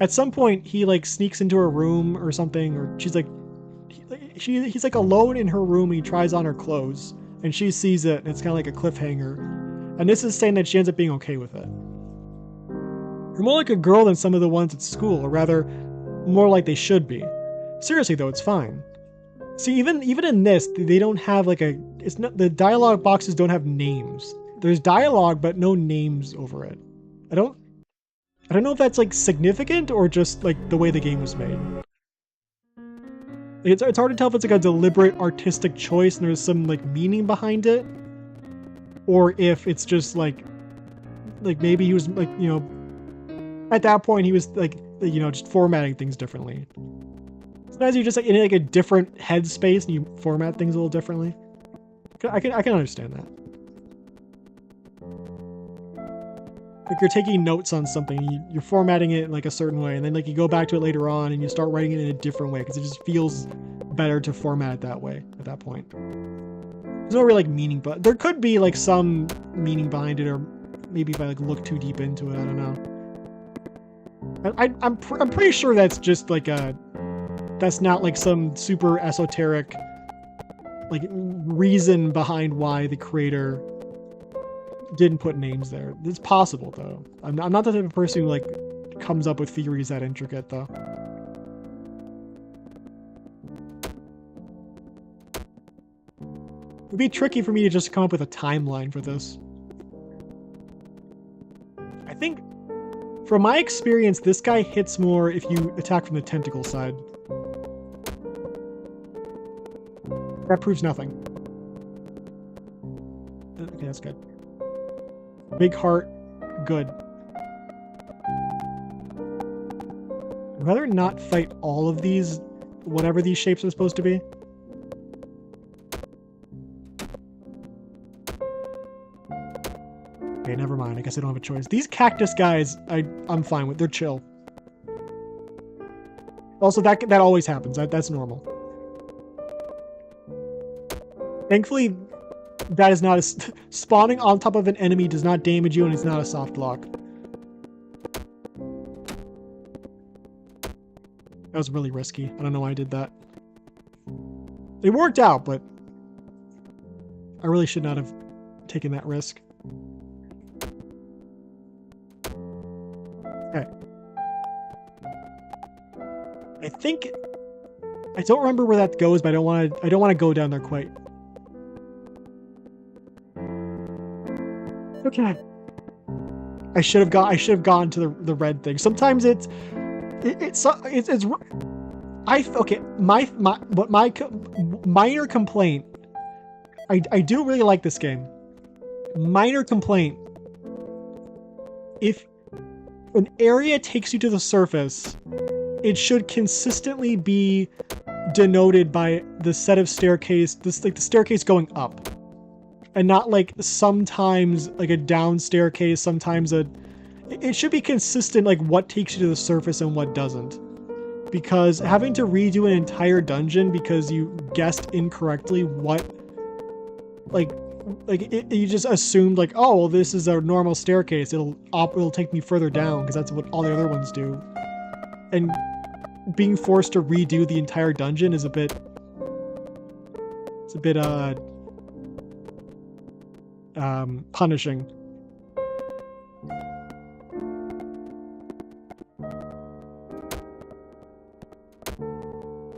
at some point he like sneaks into her room or something, or she's like, he's like alone in her room and he tries on her clothes and she sees it and it's kind of like a cliffhanger. And this is saying that she ends up being okay with it. You're more like a girl than some of the ones at school, or rather, more like they should be. Seriously though, it's fine. See, even in this, they don't have like the dialogue boxes don't have names. There's dialogue, but no names over it. I don't know if that's like significant or just like the way the game was made. It's hard to tell if it's like a deliberate artistic choice and there's some like meaning behind it, or if it's just like maybe he was like, you know, at that point he was like, you know, just formatting things differently. Sometimes you're just like in like a different headspace and you format things a little differently. I can understand that. Like you're taking notes on something, you're formatting it in like a certain way, and then like you go back to it later on and you start writing it in a different way because it just feels better to format it that way at that point. There's no real like meaning, but there could be like some meaning behind it, or maybe if I like look too deep into it, I don't know. I'm pretty sure that's just like that's not like some super esoteric like reason behind why the creator didn't put names there. It's possible though. I'm not the type of person who like comes up with theories that intricate though. It would be tricky for me to just come up with a timeline for this. I think from my experience, this guy hits more if you attack from the tentacle side. That proves nothing. Okay, that's good. Big heart, good. I'd rather not fight all of these, whatever these shapes are supposed to be. Okay, never mind. I guess I don't have a choice. These cactus guys, I'm fine with. They're chill. Also, that always happens. That's normal. Thankfully, that is not a... Spawning on top of an enemy does not damage you, and it's not a soft lock. That was really risky. I don't know why I did that. It worked out, but I really should not have taken that risk. Okay. I think... I don't remember where that goes, but I don't want to go down there quite. Okay. I should have gone to the red thing. Sometimes my minor complaint. I do really like this game. Minor complaint. If an area takes you to the surface, it should consistently be denoted by the set of staircase, the staircase going up, and not like sometimes like a down staircase, sometimes it should be consistent, like what takes you to the surface and what doesn't. Because having to redo an entire dungeon because you guessed incorrectly what, you just assumed like, oh well, this is a normal staircase, it'll take me further down because that's what all the other ones do, and being forced to redo the entire dungeon is a bit punishing.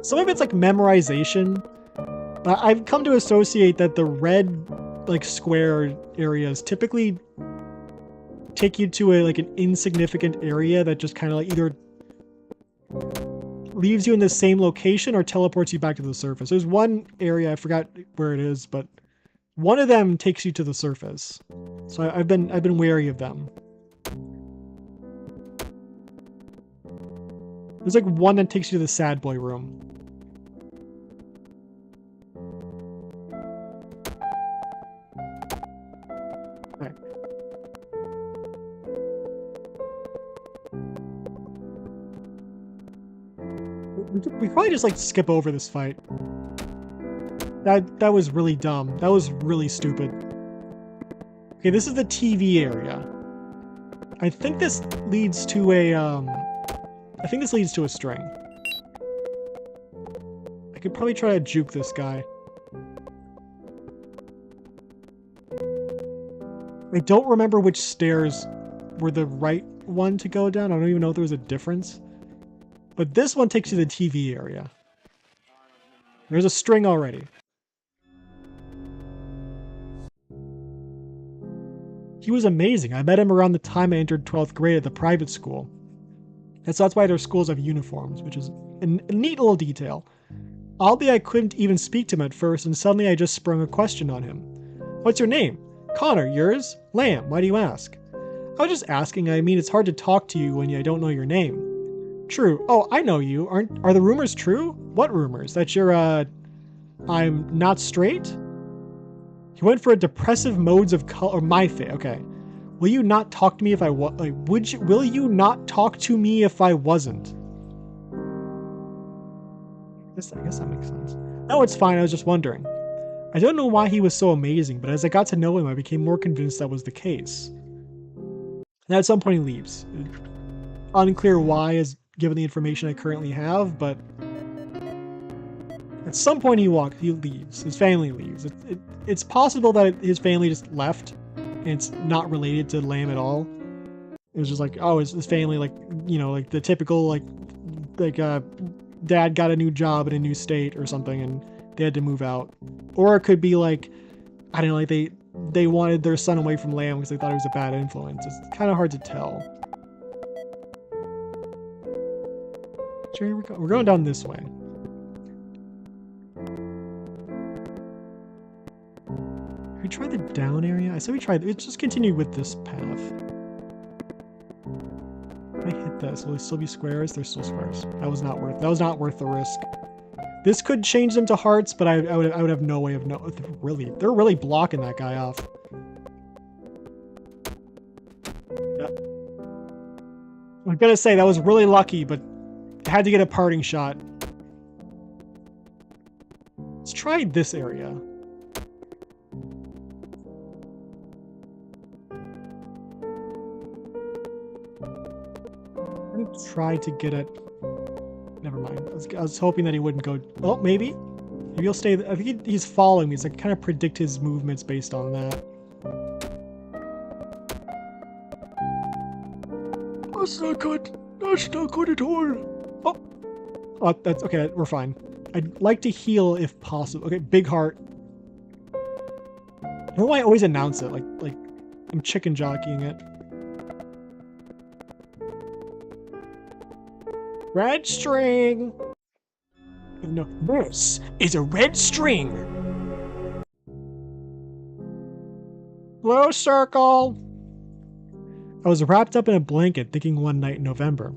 Some of it's like memorization. I've come to associate that the red like square areas typically take you to an insignificant area that just kind of like either leaves you in the same location or teleports you back to the surface. There's one area, I forgot where it is, but one of them takes you to the surface. So I've been wary of them. There's like one that takes you to the sad boy room. Okay. We probably just like skip over this fight. That was really dumb. That was really stupid. Okay, this is the TV area. I think this leads to a string. I could probably try to juke this guy. I don't remember which stairs were the right one to go down. I don't even know if there was a difference. But this one takes you to the TV area. There's a string already. He was amazing. I met him around the time I entered 12th grade at the private school. And so that's why their schools have uniforms, which is a neat little detail. Albeit I couldn't even speak to him at first, and suddenly I just sprung a question on him. What's your name? Connor. Yours? Lamb. Why do you ask? I was just asking. I mean, it's hard to talk to you when I don't know your name. True. Oh, I know you. Are the rumors true? What rumors? That you're, I'm not straight? He went for a depressive modes of color, or my face. Okay. Will you not talk to me if I will you not talk to me if I wasn't? I guess that makes sense. No, it's fine. I was just wondering. I don't know why he was so amazing, but as I got to know him, I became more convinced that was the case. And at some point he leaves. Unclear why, as given the information I currently have, but at some point he leaves. His family leaves. It's possible that his family just left, and it's not related to Lamb at all. It was just like, oh, his family, like, you know, like the typical, dad got a new job in a new state or something, and they had to move out. Or it could be like, I don't know, like they wanted their son away from Lamb because they thought he was a bad influence. It's kind of hard to tell. So here we go. We're going down this way. We try the down area. I said we tried. Let's just continue with this path. If I hit this, will they still be squares? They're still squares. That was not worth the risk. This could change them to hearts, but I would have no way of knowing. They're really blocking that guy off. Yeah. I'm gonna say that was really lucky, but I had to get a parting shot. Let's try this area. I'm gonna try to get at... Never mind. I was hoping that he wouldn't go... Oh, maybe? Maybe he'll stay... I think he's following me, so I can kind of predict his movements based on that. That's not good. That's not good at all. Oh. Oh, that's... Okay, we're fine. I'd like to heal if possible. Okay, big heart. I don't know why I always announce it. Like I'm chicken jockeying it. Red string. No, this is a red string. Blue circle. I was wrapped up in a blanket thinking one night in November.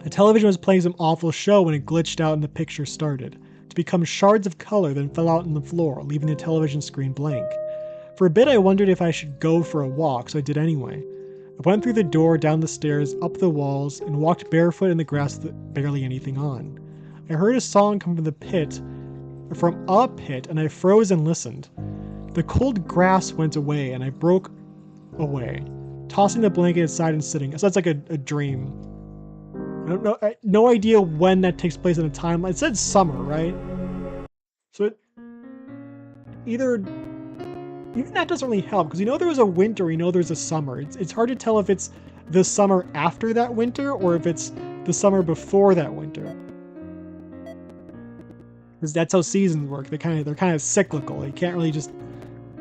The television was playing some awful show when it glitched out and the picture started to become shards of color, then fell out on the floor, leaving the television screen blank. For a bit I wondered if I should go for a walk, so I did anyway. I went through the door, down the stairs, up the walls, and walked barefoot in the grass with barely anything on. I heard a song come from a pit, and I froze and listened. The cold grass went away, and I broke away, tossing the blanket aside and sitting. So that's like a dream. I don't know, no idea when that takes place in a timeline. It said summer, right? So even that doesn't really help, because you know there was a winter, you know there's a summer. It's hard to tell if it's the summer after that winter or if it's the summer before that winter. Because that's how seasons work. They're kind of cyclical. You can't really just...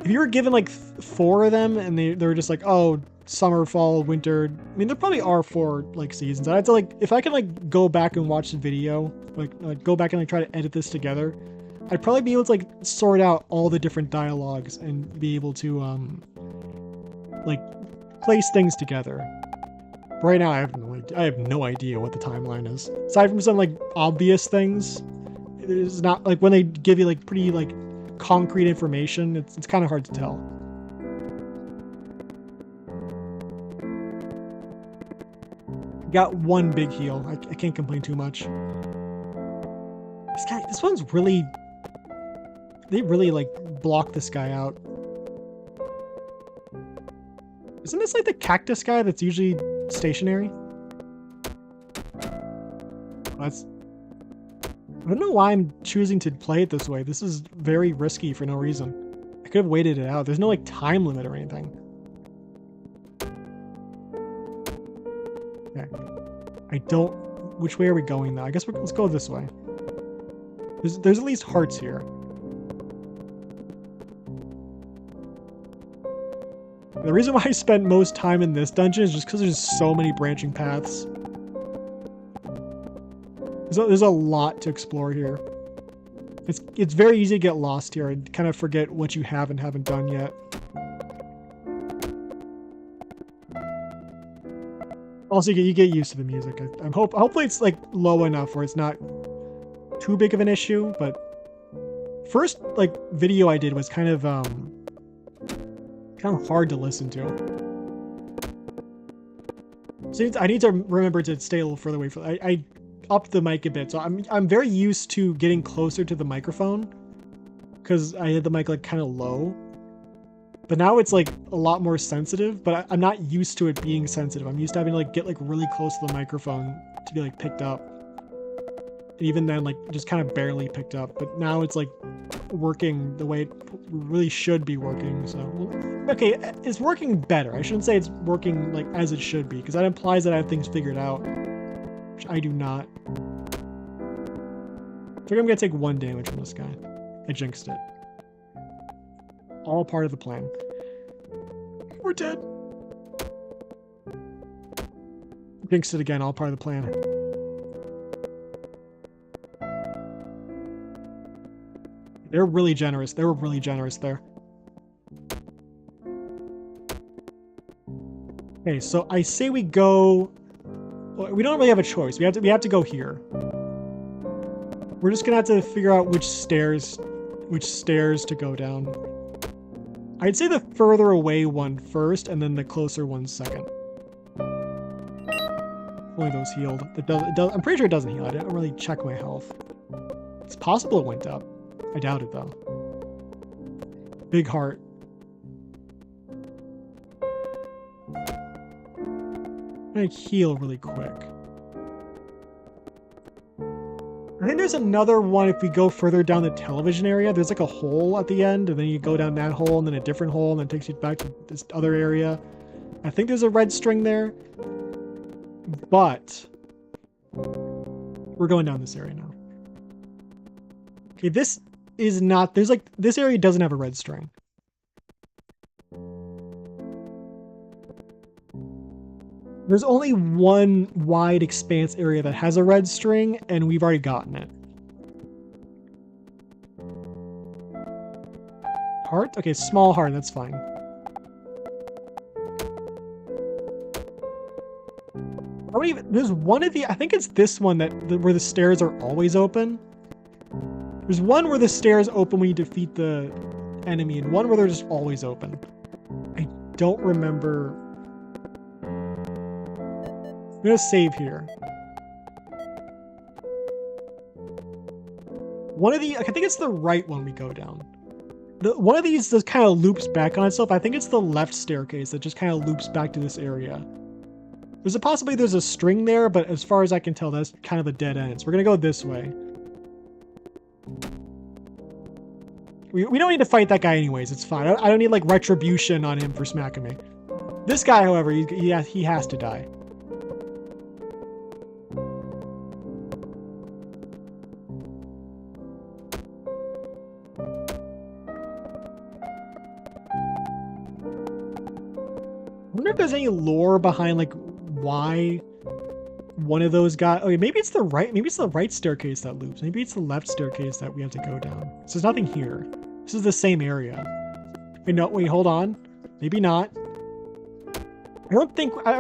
If you were given like 4 of them and they were just like, oh, summer, fall, winter. I mean, there probably are 4 like seasons. I have to like, if I can like go back and watch the video, like go back and like try to edit this together, I'd probably be able to like sort out all the different dialogues and be able to like place things together. Right now, I have no idea what the timeline is. Aside from some like obvious things, it's not like when they give you like pretty like concrete information. It's kind of hard to tell. Got 1 big heal. I can't complain too much. This one's really... They really, like, block this guy out. Isn't this, like, the cactus guy that's usually stationary? I don't know why I'm choosing to play it this way. This is very risky for no reason. I could have waited it out. There's no, like, time limit or anything. Okay. I don't... Which way are we going, though? I guess let's go this way. There's at least hearts here. The reason why I spent most time in this dungeon is just because there's so many branching paths. There's a lot to explore here. It's very easy to get lost here and kind of forget what you have and haven't done yet. Also, you get used to the music. Hopefully it's like low enough where it's not too big of an issue, but first like video I did was kind of hard to listen to. So I need to remember to stay a little further away from... I upped the mic a bit, so I'm very used to getting closer to the microphone because I had the mic like kind of low. But now it's like a lot more sensitive, but I'm not used to it being sensitive. I'm used to having to like get like really close to the microphone to be like picked up. And even then, like just kind of barely picked up. But now it's like working the way it really should be working. So, okay, it's working better. I shouldn't say it's working like as it should be, because that implies that I have things figured out, which I do not. I think I'm gonna take 1 damage from this guy. I jinxed it. All part of the plan. We're dead. Jinxed it again, all part of the plan. They're really generous. They were really generous there. Okay, so I say we go... Well, we don't really have a choice. We have to go here. We're just gonna have to figure out which stairs to go down. I'd say the further away one first, and then the closer one second. Only those healed. I'm pretty sure it doesn't heal. I didn't really check my health. It's possible it went up. I doubt it, though. Big heart. I'm gonna heal really quick. I think there's another one if we go further down the television area. There's like a hole at the end, and then you go down that hole, and then a different hole, and then it takes you back to this other area. I think there's a red string there. But we're going down this area now. Okay, this is not... There's like... This area doesn't have a red string. There's only one wide expanse area that has a red string, and we've already gotten it. Heart? Okay, small heart, that's fine. There's one of the... I think it's this one where the stairs are always open. There's one where the stairs open when you defeat the enemy, and one where they're just always open. I don't remember... I'm gonna save here. One of the... I think it's the right one we go down. One of these just kind of loops back on itself. I think it's the left staircase that just kind of loops back to this area. There's a possibility there's a string there, but as far as I can tell, that's kind of a dead end. So we're gonna go this way. We don't need to fight that guy anyways. It's fine. I don't need like retribution on him for smacking me. This guy, however, he has to die. I wonder if there's any lore behind like why one of those got... Okay, maybe it's the right staircase that loops. Maybe it's the left staircase that we have to go down. So there's nothing here. This is the same area. Wait, no, wait, hold on. Maybe not. I'm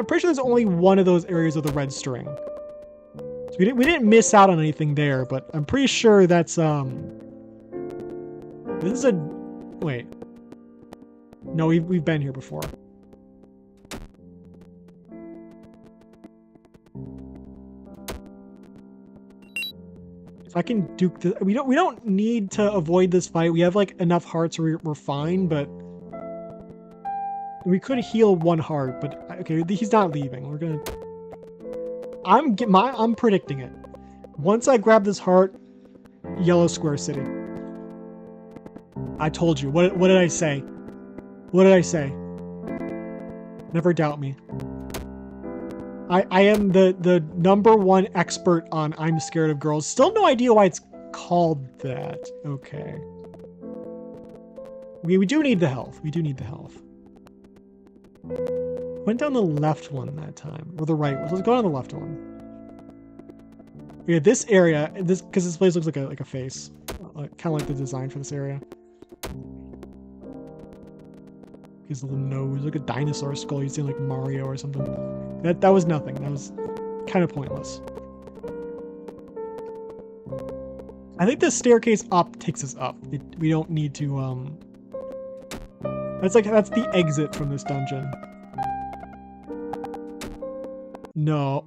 pretty sure there's only one of those areas with a red string. So we didn't miss out on anything there, but I'm pretty sure that's this is a... Wait. No, we've been here before. I can duke this. We don't need to avoid this fight. We have like enough hearts where we're fine, but we could heal one heart. But okay, he's not leaving. We're gonna... I'm predicting it. Once I grab this heart, Yellow Square City. I told you. What did I say? What did I say? Never doubt me. I am the #1 expert on I'm Scared of Girls. Still no idea why it's called that. Okay. We do need the health. We do need the health. Went down the left one that time. Or the right one. Let's go down the left one. Yeah, this area, because this place looks like a face. Kind of like the design for this area. His little nose, like a dinosaur skull. You'd see like Mario or something. That was nothing. That was kind of pointless. I think the staircase up takes us up. We don't need to that's the exit from this dungeon. No.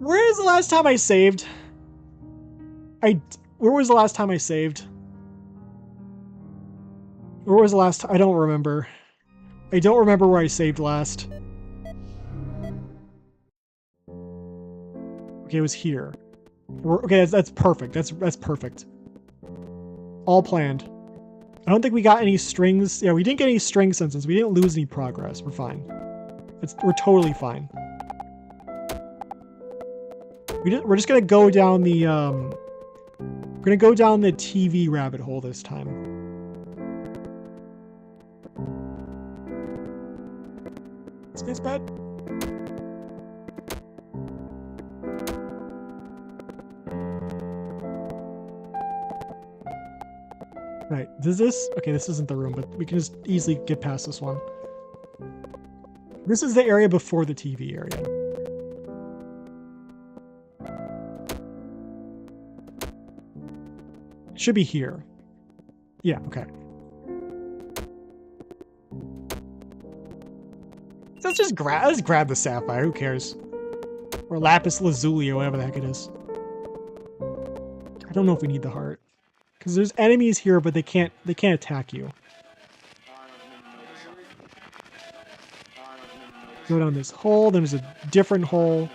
Where is the last time I saved? Where was the last time I saved? Where was the last time? I don't remember. I don't remember where I saved last. Okay, it was here. Okay, that's perfect. That's perfect. All planned. I don't think we got any strings. Yeah, we didn't get any string senses. We didn't lose any progress. We're fine. We're totally fine. We're just gonna go down the we're gonna go down the TV rabbit hole this time. Space bad. Right, does this... Okay, this isn't the room, but we can just easily get past this one. This is the area before the TV area. It should be here. Yeah, okay. Let's just grab the sapphire, who cares? Or lapis lazuli, or whatever the heck it is. I don't know if we need the heart. Because there's enemies here, but they can't attack you. Go down this hole, then there's a different hole.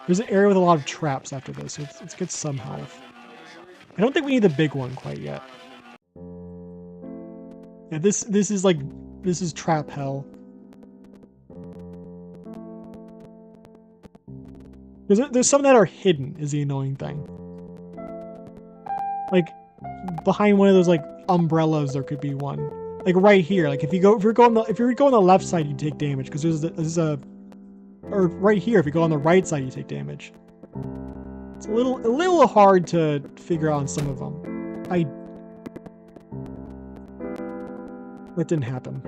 There's an area with a lot of traps after this, so let's get some health. I don't think we need the big one quite yet. Yeah, this is trap hell. There's some that are hidden is the annoying thing. Like behind one of those like umbrellas there could be one. Like right here. Like if you go on the left side you take damage because or right here if you go on the right side you take damage. It's a little hard to figure out on some of them. That didn't happen.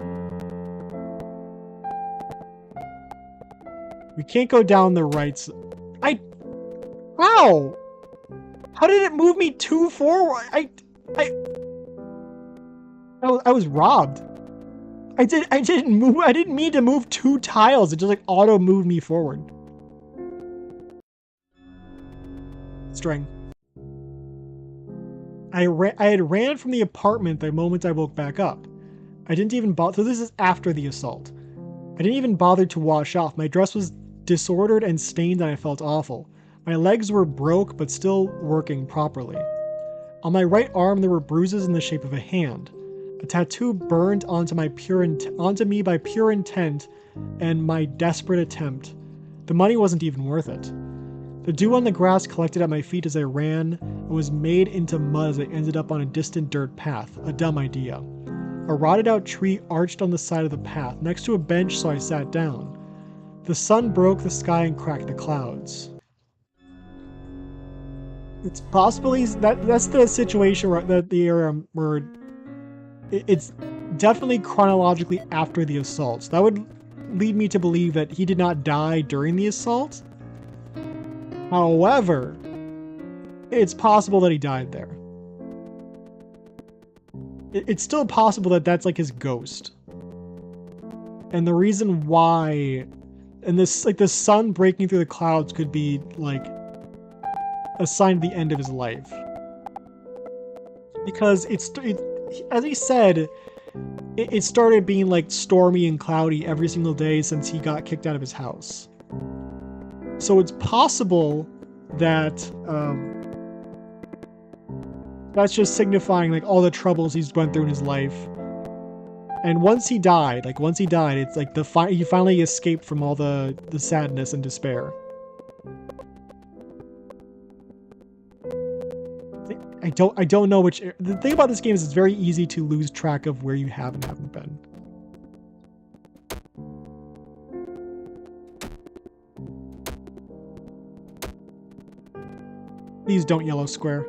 We can't go down the right side. How? How did it move me too forward? I was robbed. I didn't mean to move 2 tiles. It just like auto moved me forward. String. I had ran from the apartment the moment I woke back up. I didn't even bother. So this is after the assault. I didn't even bother to wash off. My dress was disordered and stained and I felt awful. My legs were broke but still working properly. On my right arm there were bruises in the shape of a hand. A tattoo burned onto me by pure intent and my desperate attempt. The money wasn't even worth it. The dew on the grass collected at my feet as I ran and was made into mud as I ended up on a distant dirt path. A dumb idea. A rotted out tree arched on the side of the path next to a bench, so I sat down. The sun broke the sky and cracked the clouds. It's possibly that's the situation where the area where it's definitely chronologically after the assault. So that would lead me to believe that he did not die during the assault. However, it's possible that he died there. It's still possible that that's like his ghost. And the reason why, and this like the sun breaking through the clouds could be like a sign of the end of his life. Because as he said, it started being like stormy and cloudy every single day since he got kicked out of his house. So it's possible that that's just signifying like all the troubles he's went through in his life. And once he died, it's like he finally escaped from all the sadness and despair. I don't know which. The thing about this game is it's very easy to lose track of where you have and haven't been. Please don't yellow square.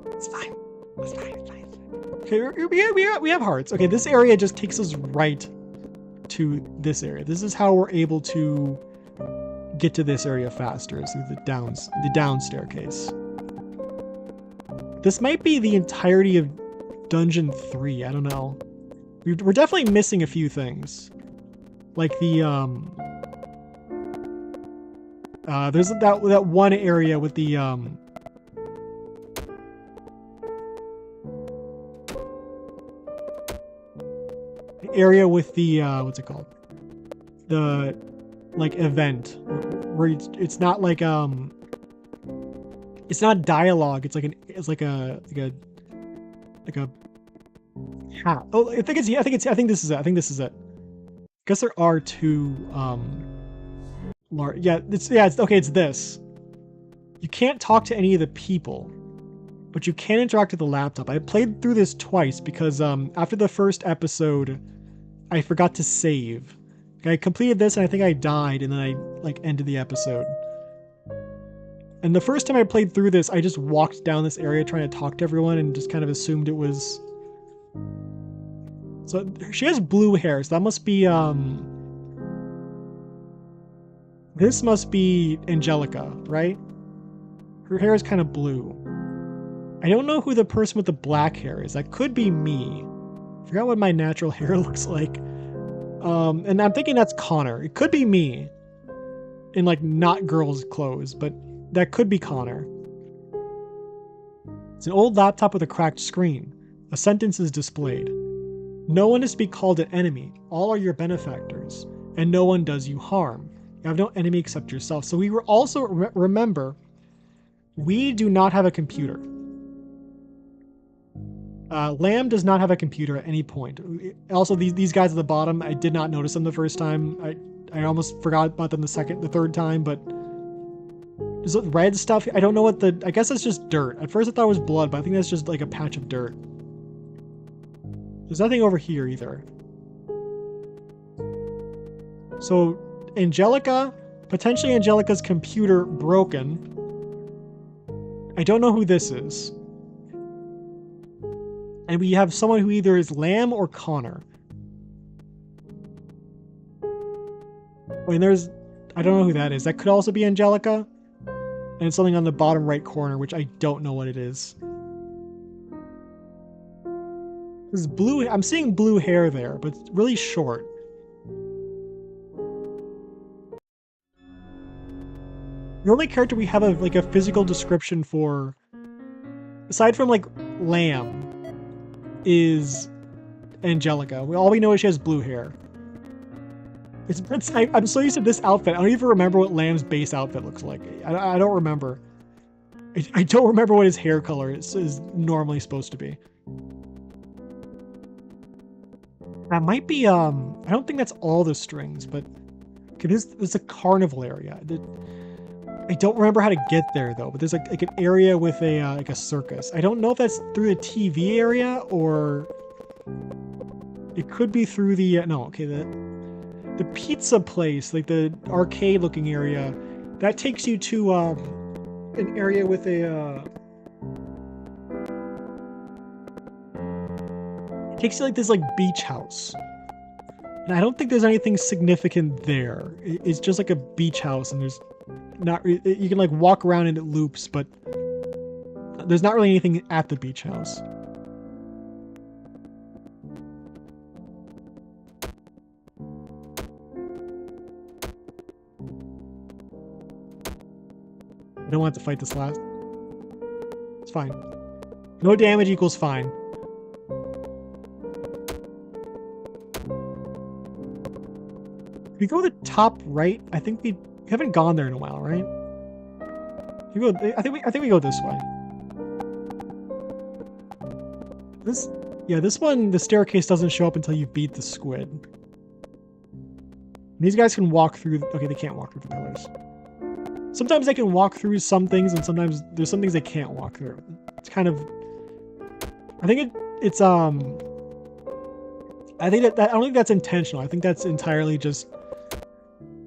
It's fine. It's fine. It's fine. Okay, we have hearts. Okay, this area just takes us right to this area. This is how we're able to get to this area faster, is through the down staircase. This might be the entirety of Dungeon 3. I don't know. We're definitely missing a few things, like the there's that one area with the area with the what's it called? The like event where it's not like it's not dialogue. It's like a hat. Oh, I think this is it. I guess there are 2 large. Yeah, it's okay. It's this. You can't talk to any of the people, but you can interact with the laptop. I played through this twice because after the first episode, I forgot to save. I completed this and I think I died, and then I like ended the episode. And the first time I played through this, I just walked down this area trying to talk to everyone and just kind of assumed it was. So she has blue hair, so that must be this must be Angelica, right? Her hair is kind of blue. I don't know who the person with the black hair is. That could be me. I forgot what my natural hair looks like. And I'm thinking that's Connor. It could be me in like not girls' clothes, but that could be Connor. It's an old laptop with a cracked screen. A sentence is displayed. No one is to be called an enemy. All are your benefactors, and no one does you harm. You have no enemy except yourself. So we were also remember, we do not have a computer. Lamb does not have a computer at any point. Also, these guys at the bottom, I did not notice them the first time. I almost forgot about them the third time, but is it red stuff? I don't know what I guess that's just dirt. At first I thought it was blood, but I think that's just like a patch of dirt. There's nothing over here either. So Angelica, potentially Angelica's computer broken. I don't know who this is. And we have someone who either is Lamb or Connor. I mean, I don't know who that is. That could also be Angelica. And it's something on the bottom right corner, which I don't know what it is. This blue, I'm seeing blue hair there, but it's really short. The only character we have a physical description for, aside from like Lamb, is Angelica. All we know is she has blue hair. I'm so used to this outfit. I don't even remember what Lamb's base outfit looks like. I don't remember. I don't remember what his hair color is normally supposed to be. That might be, I don't think that's all the strings, but okay, this is a carnival area. I don't remember how to get there though, but there's like an area with a circus. I don't know if that's through the TV area or it could be through the, no, okay, the pizza place, like the arcade looking area, that takes you to an area with a it takes you like this like beach house, and I don't think there's anything significant there. It's just like a beach house, and there's not, you can like walk around and it loops, but there's not really anything at the beach house. I don't want to fight this last. It's fine. No damage equals fine. If we go to the top right, I think we haven't gone there in a while, right? I think we go this way. This one, the staircase doesn't show up until you beat the squid. And these guys can walk through. Okay, they can't walk through the pillars. Sometimes they can walk through some things, and sometimes there's some things they can't walk through. It's kind of, I think it's I think that I don't think that's intentional. I think that's entirely just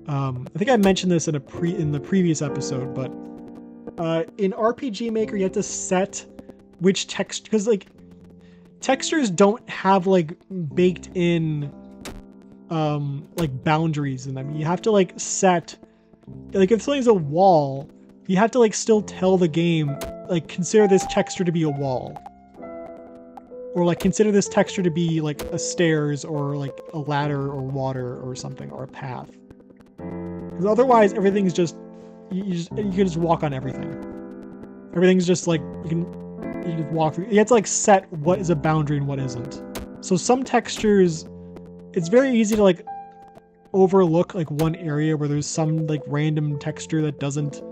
I think I mentioned this in the previous episode, but in RPG Maker you have to set which text, because like textures don't have like baked in like boundaries in them. You have to like set, like if something's a wall, you have to like still tell the game like consider this texture to be a wall, or like consider this texture to be like a stairs or like a ladder or water or something, or a path. Because otherwise everything's just you can just walk on everything. Everything's just like you can just walk through. You have to like set what is a boundary and what isn't. So some textures, it's very easy to like overlook like one area where there's some like random texture that doesn't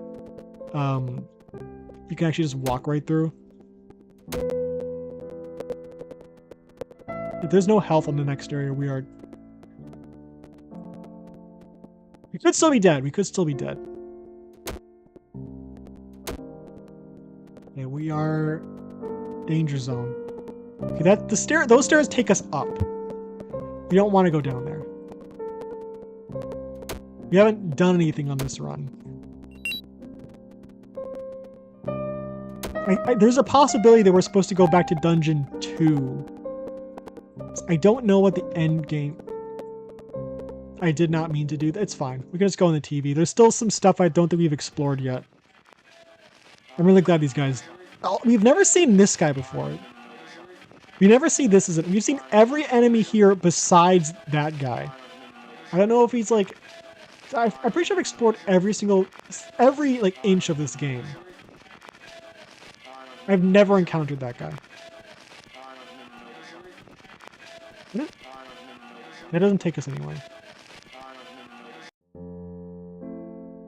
you can actually just walk right through. If there's no health on the next area, we could still be dead. We could still be dead. Okay, we are danger zone. Okay, those stairs take us up. We don't want to go down there. We haven't done anything on this run. There's a possibility that we're supposed to go back to Dungeon 2. I don't know what the end game... I did not mean to do that. It's fine. We can just go on the TV. There's still some stuff I don't think we've explored yet. I'm really glad these guys... Oh, we've never seen this guy before. We never see this as it. We've seen every enemy here besides that guy. I don't know if he's like... I'm pretty sure I've explored every like inch of this game. I've never encountered that guy. That doesn't take us anywhere.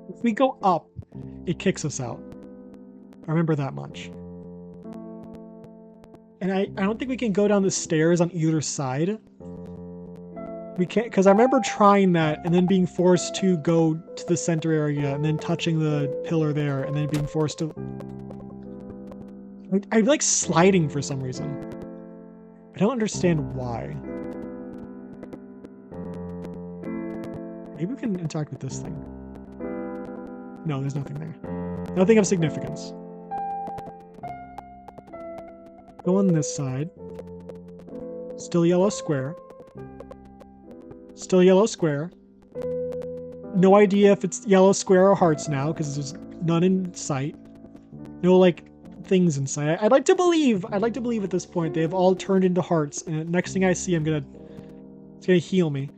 If we go up, it kicks us out. I remember that much. And I don't think we can go down the stairs on either side. We can't, because I remember trying that and then being forced to go to the center area and then touching the pillar there and then being forced to... I like sliding for some reason. I don't understand why. Maybe we can interact with this thing. No, there's nothing there. Nothing of significance. Go on this side. Still yellow square. Still yellow square. No idea if it's yellow square or hearts now, because there's none in sight. No, like, things in sight. I'd like to believe at this point they've all turned into hearts, and next thing I see, it's gonna heal me.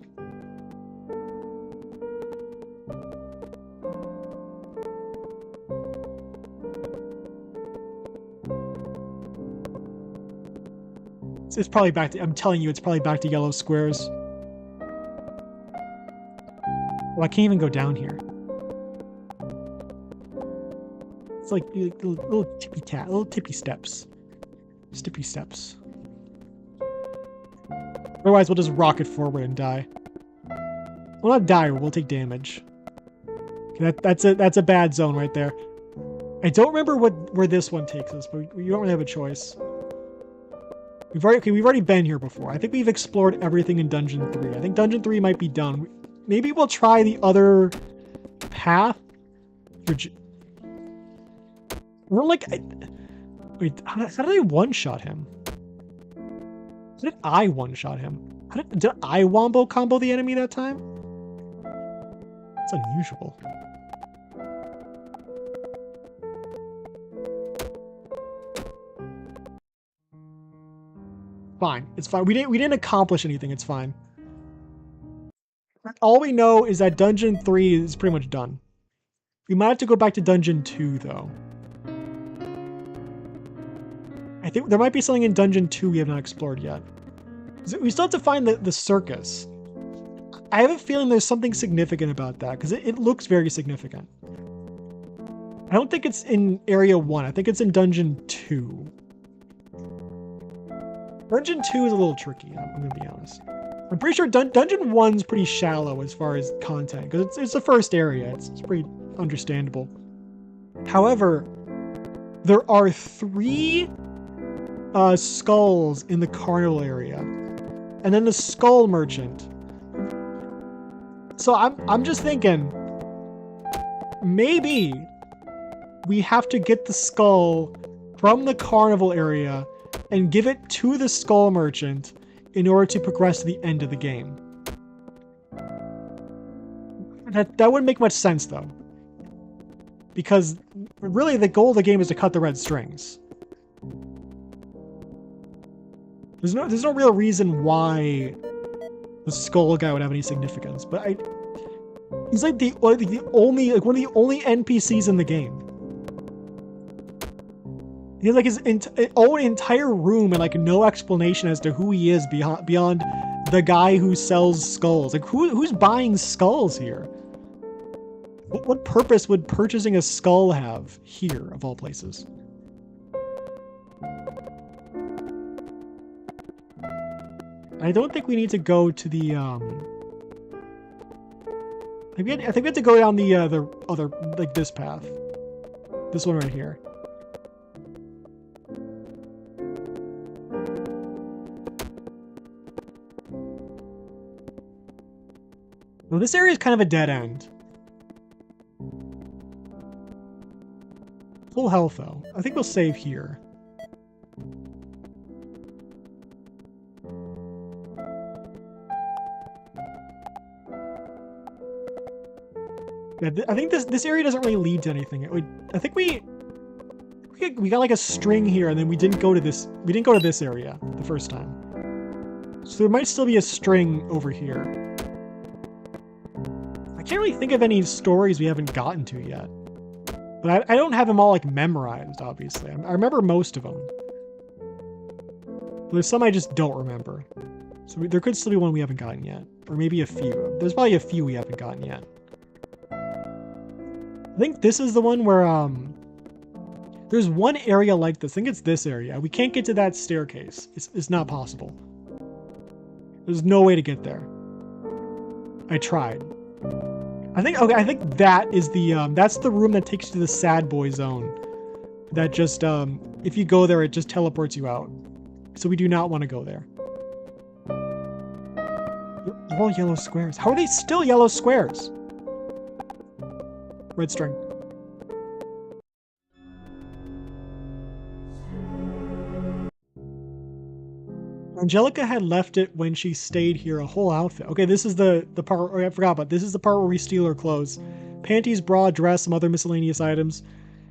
It's probably back to, I'm telling you, it's probably back to yellow squares. Well, I can't even go down here. It's like little tippy steps. Stippy steps. Otherwise, we'll just rocket forward and die. We'll not die, we'll take damage. Okay, that's a bad zone right there. I don't remember where this one takes us, but we don't really have a choice. We've already been here before. I think we've explored everything in Dungeon 3. I think Dungeon 3 might be done. Maybe we'll try the other path. We're like... Wait, how did I one-shot him? How did I one-shot him? Did I wombo combo the enemy that time? That's unusual. Fine. It's fine. We didn't accomplish anything. It's fine. All we know is that Dungeon 3 is pretty much done. We might have to go back to Dungeon 2, though. I think there might be something in Dungeon 2 we have not explored yet. We still have to find the circus. I have a feeling there's something significant about that, because it looks very significant. I don't think it's in Area 1. I think it's in Dungeon 2. Dungeon 2 is a little tricky, I'm going to be honest. I'm pretty sure Dungeon 1's pretty shallow as far as content, because it's the first area. It's pretty understandable. However, there are 3 skulls in the carnival area, and then the skull merchant. So I'm just thinking, maybe we have to get the skull from the carnival area and give it to the skull merchant in order to progress to the end of the game. That wouldn't make much sense, though. Because, really, the goal of the game is to cut the red strings. There's no real reason why the skull guy would have any significance, but he's like one of the only NPCs in the game. He has like his own entire room and like no explanation as to who he is beyond the guy who sells skulls. Like who's buying skulls here? What purpose would purchasing a skull have here, of all places? I don't think we need to go to the I think we have to go down the other, like this path. This one right here. Well, this area is kind of a dead end. Full health, though. I think we'll save here. Yeah, I think this area doesn't really lead to anything. I think we got like a string here, and then we didn't go to this. We didn't go to this area the first time. So there might still be a string over here. I can't really think of any stories we haven't gotten to yet. But I don't have them all like memorized, obviously. I remember most of them. But there's some I just don't remember. So there could still be one we haven't gotten yet. Or maybe a few. There's probably a few we haven't gotten yet. I think this is the one where, there's one area like this. I think it's this area. We can't get to that staircase. It's not possible. There's no way to get there. I tried. I think that is the, that's the room that takes you to the sad boy zone. That just, if you go there, it just teleports you out. So we do not want to go there. They're all yellow squares. How are they still yellow squares? Red string. Angelica had left it when she stayed here, a whole outfit. Okay, this is the part, I forgot about, this is the part where we steal her clothes. Panties, bra, dress, some other miscellaneous items.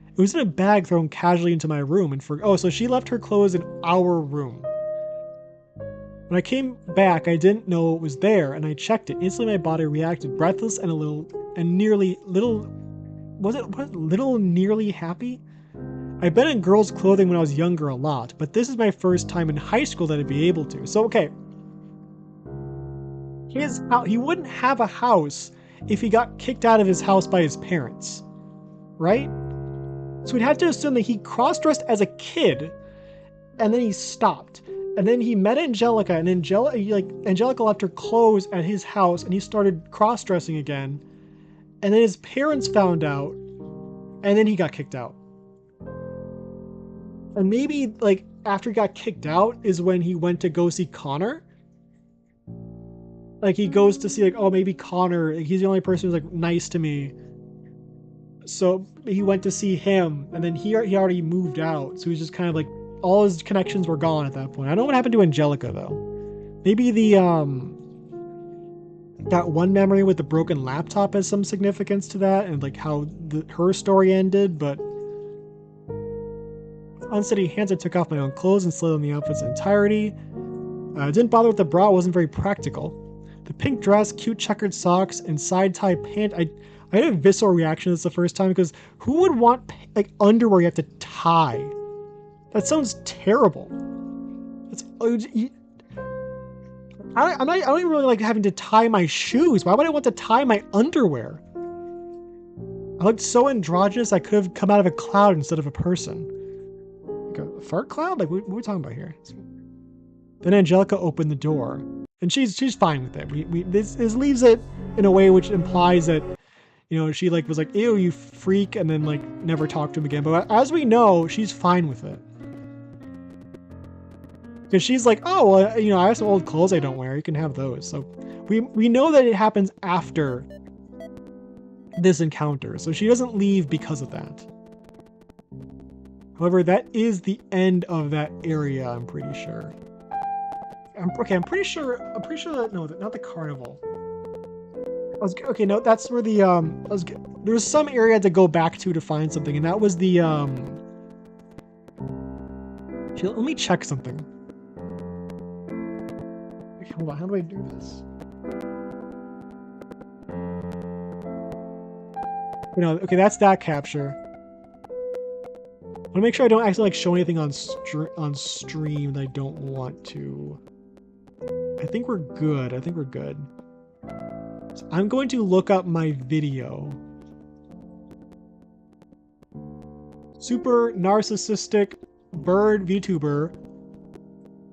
It was in a bag thrown casually into my room and oh, so she left her clothes in our room. When I came back, I didn't know it was there, and I checked it. Instantly my body reacted, breathless and nearly happy? I've been in girls' clothing when I was younger a lot, but this is my first time in high school that I'd be able to. So, okay. He wouldn't have a house if he got kicked out of his house by his parents. Right? So we'd have to assume that he cross-dressed as a kid, and then he stopped. And then he met Angelica, and Angelica left her clothes at his house, and he started cross-dressing again. And then his parents found out, and then he got kicked out. And maybe, like, after he got kicked out is when he went to go see Connor. Like, he goes to see, like, oh, maybe Connor, like, he's the only person who's, like, nice to me. So he went to see him, and then he already moved out. So he's just kind of, like, all his connections were gone at that point. I don't know what happened to Angelica, though. Maybe that one memory with the broken laptop has some significance to that, and, like, how her story ended, but... Unsteady hands, I took off my own clothes and slid on the outfit's entirety. I didn't bother with the bra, it wasn't very practical. The pink dress, cute checkered socks, and side-tie pant. I had a visceral reaction to this the first time because who would want like underwear you have to tie? That sounds terrible. I don't even really like having to tie my shoes. Why would I want to tie my underwear? I looked so androgynous I could have come out of a cloud instead of a person. A fart cloud? Like, what are we talking about here? Then Angelica opened the door, and she's fine with it. This leaves it in a way which implies that, you know, she like was like, ew, you freak, and then like never talked to him again. But as we know, she's fine with it. Because she's like, oh, well, you know, I have some old clothes I don't wear. You can have those. So we know that it happens after this encounter. So she doesn't leave because of that. However, that is the end of that area, I'm pretty sure. I'm pretty sure that, no, not the carnival. Okay, no, that's where the, there was some area to go back to find something, and that was the, let me check something. Okay, hold on, how do I do this? You know, okay, that's that capture. I want to make sure I don't actually like show anything on stream that I don't want to. I think we're good. So I'm going to look up my video. Super narcissistic bird VTuber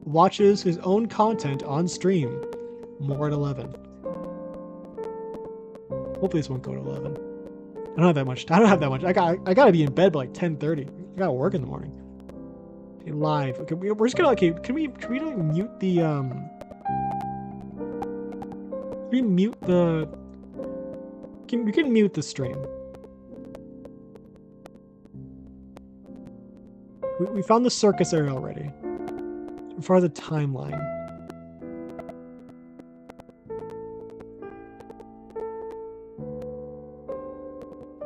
watches his own content on stream. More at 11. Hopefully this won't go to 11. I don't have that much. I gotta be in bed by like 10:30. I gotta work in the morning. Okay, live. Okay, we're just gonna. Okay, can we like mute the we mute the. We can mute the stream. We found the circus area already. As far as the timeline.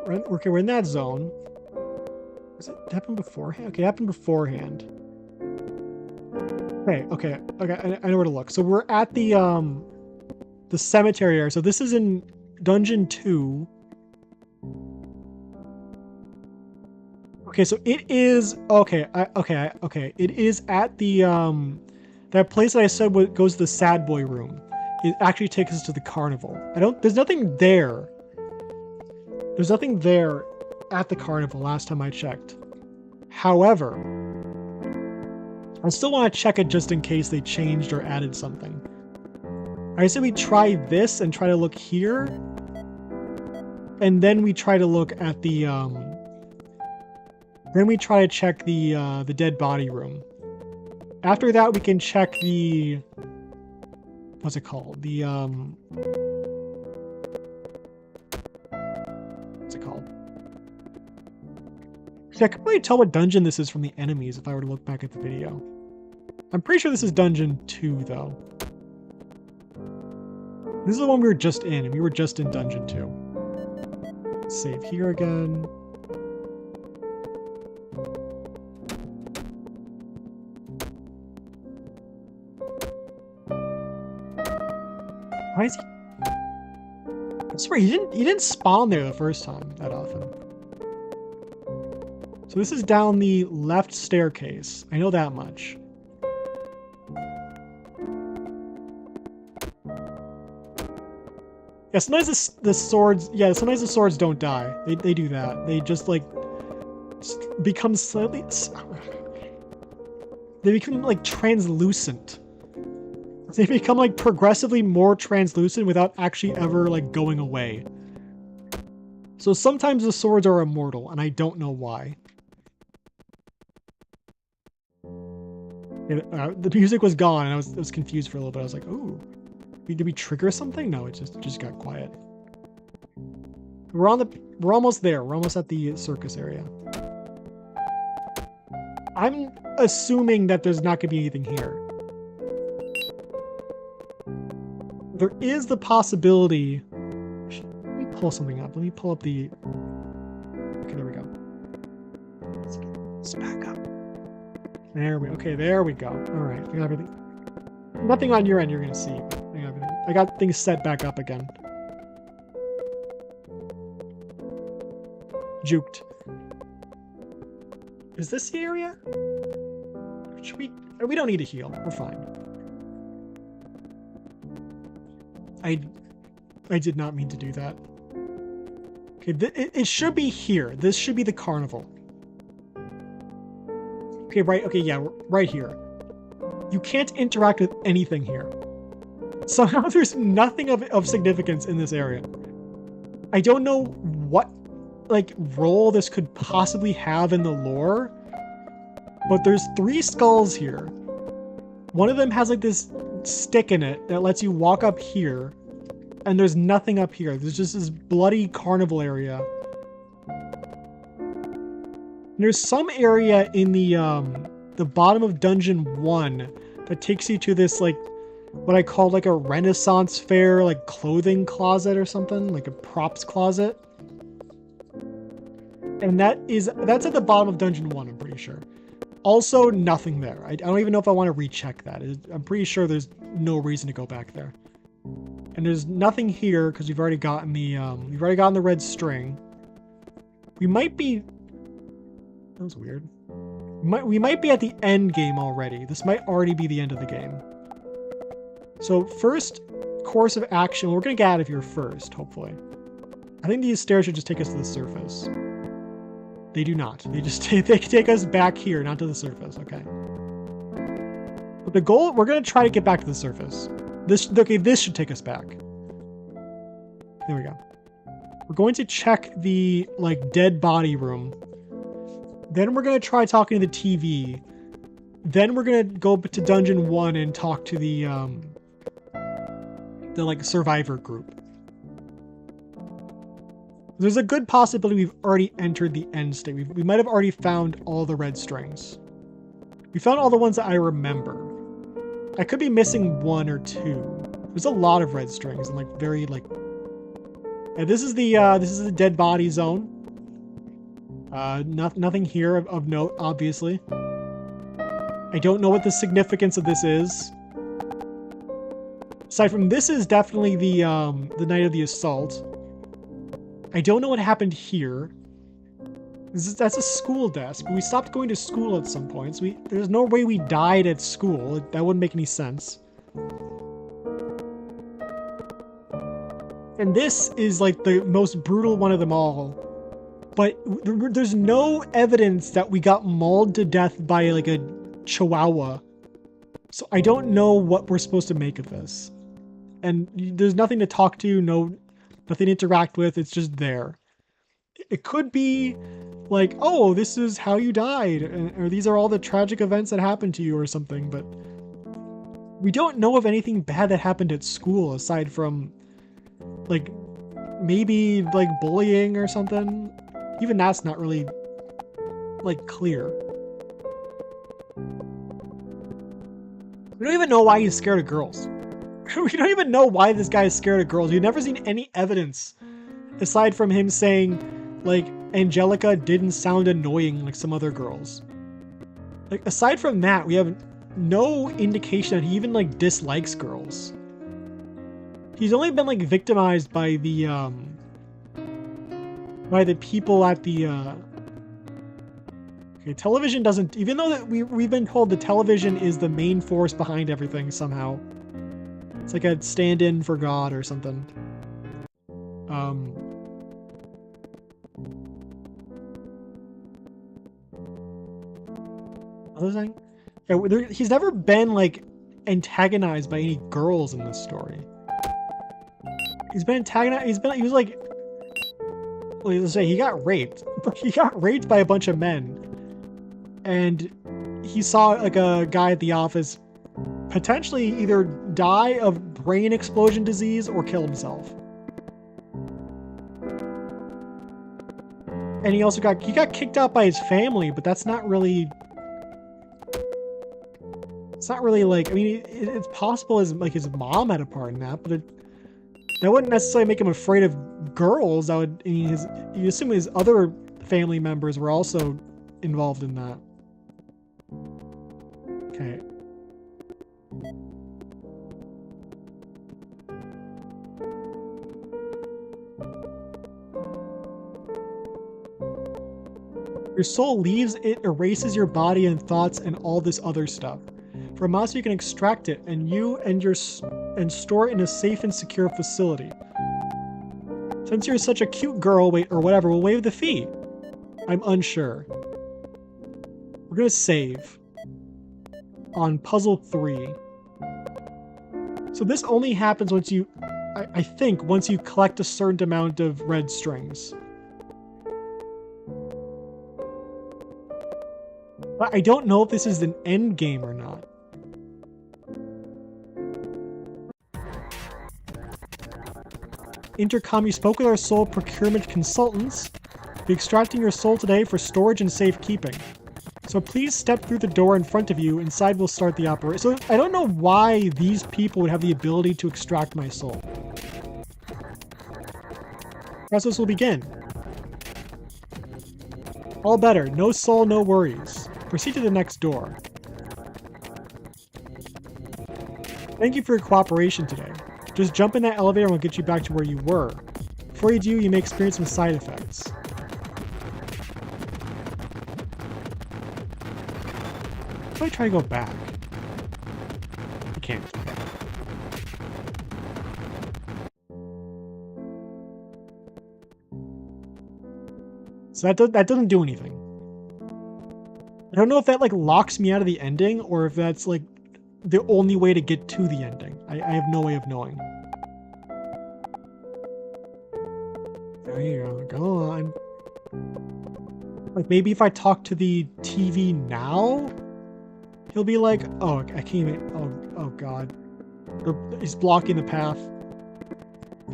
Okay, we're in that zone. Does it happen beforehand? Okay, it happened beforehand. Okay, I know where to look. So we're at the cemetery area. So this is in Dungeon 2. Okay, so it is okay. It is at the that place that I said goes to the sad boy room. It actually takes us to the carnival. There's nothing there. There's nothing there at the carnival last time I checked. However, I still want to check it just in case they changed or added something. I said we try this and try to look here. And then we try to look at the, then we try to check the dead body room. After that, we can check the, what's it called? The, what's it called? See, I could probably tell what dungeon this is from the enemies if I were to look back at the video. I'm pretty sure this is dungeon 2, though. This is the one we were just in, and we were just in dungeon 2. Save here again. Why is he? I swear he didn't spawn there the first time that often. So this is down the left staircase. I know that much. Yeah, sometimes the swords. Yeah, sometimes the swords don't die. They do that. They just like become slightly. They become like translucent. They become like progressively more translucent without actually ever like going away. So sometimes the swords are immortal, and I don't know why. The music was gone, and I was confused for a little bit. I was like, "Ooh, did we trigger something?" No, it just got quiet. We're almost there. We're almost at the circus area. I'm assuming that there's not gonna be anything here. There is the possibility. Let me pull something up. Let me pull up the. Okay, there we go. Let's back up. There we. Okay, there we go. All right, I got everything. Nothing on your end you're gonna see. I got things set back up again. Juked. Is this the area? Should we? We don't need to heal. We're fine. I did not mean to do that. Okay, it should be here. This should be the carnival. Okay, right. Okay, yeah, right here. You can't interact with anything here. Somehow there's nothing of significance in this area. I don't know what like role this could possibly have in the lore, but there's 3 skulls here. One of them has like this stick in it that lets you walk up here, and there's nothing up here. There's just this bloody carnival area. And there's some area in the bottom of dungeon 1 that takes you to this like what I call like a Renaissance fair like clothing closet or something, like a props closet. And that's at the bottom of dungeon 1, I'm pretty sure. Also, nothing there. I don't even know if I want to recheck that. I'm pretty sure there's no reason to go back there. And there's nothing here because we've already gotten the red string. We might be. That was weird. We might be at the end game already. This might already be the end of the game. So first course of action. We're gonna get out of here first, hopefully. I think these stairs should just take us to the surface. They do not. They take us back here, not to the surface. Okay. But the goal, we're gonna try to get back to the surface. This should take us back. There we go. We're going to check the like dead body room. Then we're gonna try talking to the TV. Then we're gonna go to dungeon 1 and talk to the like survivor group. There's a good possibility we've already entered the end state. We might have already found all the red strings. We found all the ones that I remember. I could be missing 1 or 2. There's a lot of red strings and like very like. And this is the dead body zone. Nothing here of note, obviously. I don't know what the significance of this is. Aside from this is definitely the night of the assault. I don't know what happened here. That's a school desk. We stopped going to school at some points. There's no way we died at school. That wouldn't make any sense. And this is like the most brutal one of them all. But there's no evidence that we got mauled to death by like a chihuahua. So I don't know what we're supposed to make of this. And there's nothing to talk to, nothing to interact with. It's just there. It could be like, oh, this is how you died, or these are all the tragic events that happened to you or something, but we don't know of anything bad that happened at school aside from like maybe like bullying or something. Even that's not really like clear. We don't even know why he's scared of girls. We don't even know why this guy is scared of girls. We've never seen any evidence aside from him saying like Angelica didn't sound annoying like some other girls. Like aside from that, we have no indication that he even like dislikes girls. He's only been like victimized by the people at the okay, television doesn't, even though that we've been told the television is the main force behind everything somehow. It's like a stand-in for God or something. Other thing? Yeah, he's never been like antagonized by any girls in this story. He's been antagonized. He was like, well, let's say he got raped. He got raped by a bunch of men, and he saw like a guy at the office potentially either die of brain explosion disease or kill himself. And he also got kicked out by his family, but that's not really. It's not really like, I mean, it's possible as like his mom had a part in that, but that wouldn't necessarily make him afraid of girls. That would, I mean, you assume his other family members were also involved in that. Okay. Your soul leaves, it erases your body and thoughts and all this other stuff. For a monster, you can extract it and store it in a safe and secure facility. Since you're such a cute girl, or whatever, we'll waive the fee. I'm unsure. We're gonna save on puzzle 3. So this only happens once you, I think, once you collect a certain amount of red strings. But I don't know if this is an end game or not. Intercom, you spoke with our soul procurement consultants. We're extracting your soul today for storage and safekeeping. So please step through the door in front of you. Inside we'll start the operation. So I don't know why these people would have the ability to extract my soul. Process will begin. All better. No soul, no worries. Proceed to the next door. Thank you for your cooperation today. Just jump in that elevator and we'll get you back to where you were. Before you do, you may experience some side effects. If I try to go back, I can't. So that doesn't do anything. I don't know if that like locks me out of the ending or if that's like the only way to get to the ending. I have no way of knowing. There you go. Go on. Like maybe if I talk to the TV now, he'll be like, oh, I can't even. Oh God. He's blocking the path.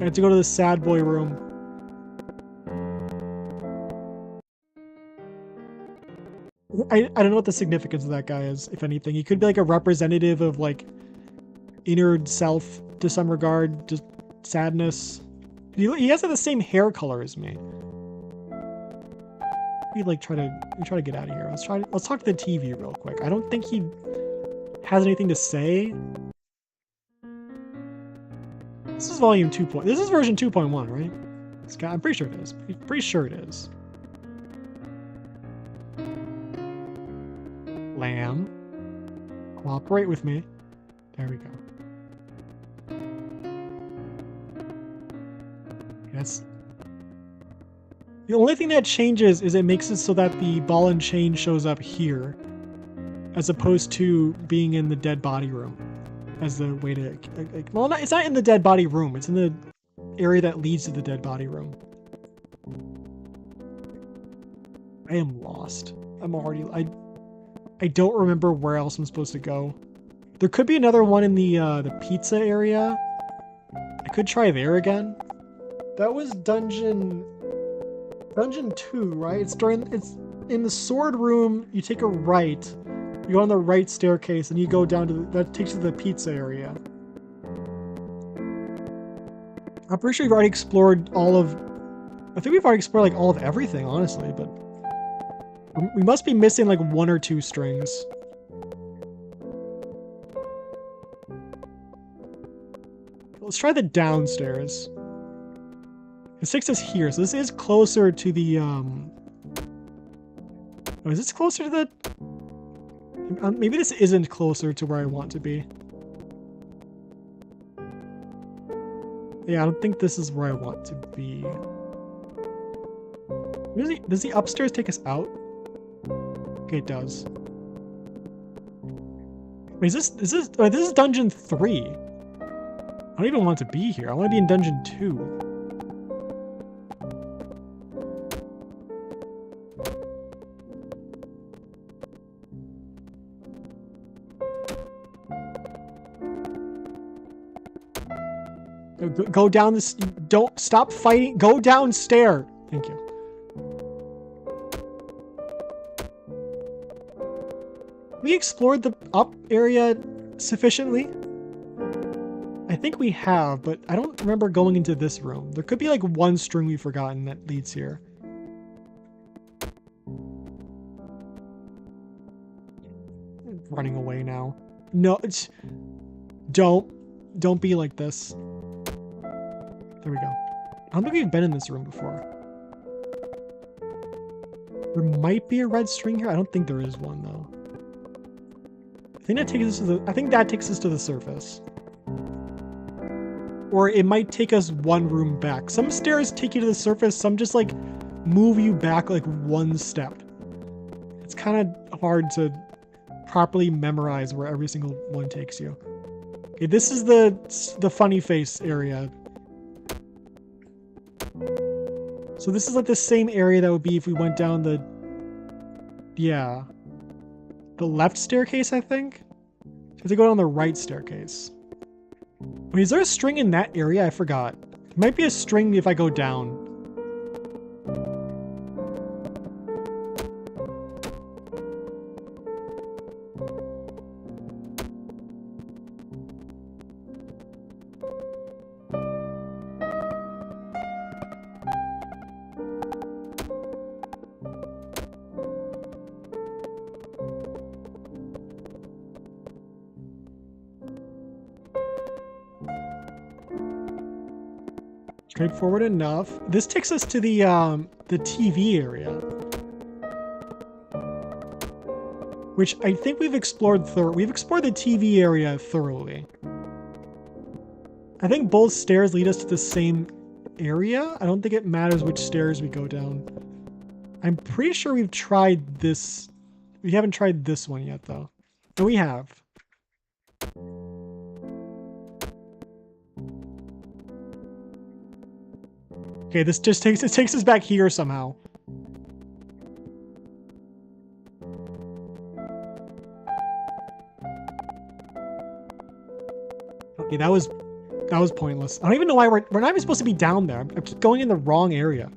I have to go to the sad boy room. I don't know what the significance of that guy is, if anything. He could be like a representative of like inner self to some regard, just sadness. He has the same hair color as me. We like try to get out of here. Let's talk to the TV real quick. I don't think he has anything to say. This is volume 2. This is version 2.1, right? I'm pretty sure it is. Pretty sure it is. Cooperate with me. There we go. Yes. The only thing that changes is it makes it so that the ball and chain shows up here, as opposed to being in the dead body room as the way to... well, it's not in the dead body room. It's in the area that leads to the dead body room. I am lost. I'm already... I don't remember where else I'm supposed to go. There could be another one in the pizza area. I could try there again. That was dungeon 2, right? It's in the sword room. You take a right. You go on the right staircase, and you go down to that takes you to the pizza area. I'm pretty sure we've already explored all of... I think we've already explored like all of everything, honestly, but we must be missing like 1 or 2 strings. Let's try the downstairs. It takes us here, so this is closer to the oh, is this closer to the... maybe this isn't closer to where I want to be. Yeah, I don't think this is where I want to be. Does the upstairs take us out? Okay, it does. Wait, is this is dungeon 3. I don't even want to be here. I want to be in dungeon 2. Go down this. Don't stop fighting. Go downstairs. Thank you. We explored the up area sufficiently. I think we have, but I don't remember going into this room. There could be like 1 string we've forgotten that leads here. Running away now. No, don't be like this. There we go. I don't think we've been in this room before. There might be a red string here. I don't think there is one though. I think that takes us to the... I think that takes us to the surface. Or it might take us 1 room back. Some stairs take you to the surface. Some just like move you back like 1 step. It's kind of hard to properly memorize where every single one takes you. Okay, this is the funny face area. So this is like the same area that would be if we went down the... yeah. The left staircase, I think? We have to go down the right staircase. Wait, is there a string in that area? I forgot. There might be a string if I go down. Straightforward enough. This takes us to the TV area, which I think we've explored We've explored the TV area thoroughly. I think both stairs lead us to the same area. I don't think it matters which stairs we go down. I'm pretty sure we've tried this. We haven't tried this one yet, though. No, we have. Okay, this just takes us back here somehow. Okay, that was pointless. I don't even know why we're not even supposed to be down there. I'm just going in the wrong area.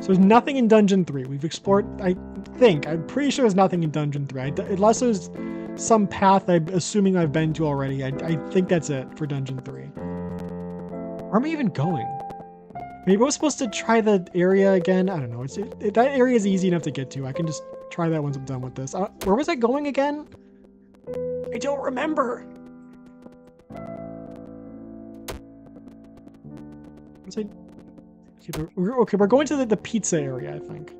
So there's nothing in Dungeon 3. We've explored, I'm pretty sure there's nothing in Dungeon 3. Unless there's some path I'm assuming I've been to already. I think that's it for Dungeon 3. Where am I even going? Maybe we're supposed to try the area again? I don't know. That area is easy enough to get to. I can just try that once I'm done with this. Where was I going again? I don't remember. Okay, we're going to the pizza area, I think.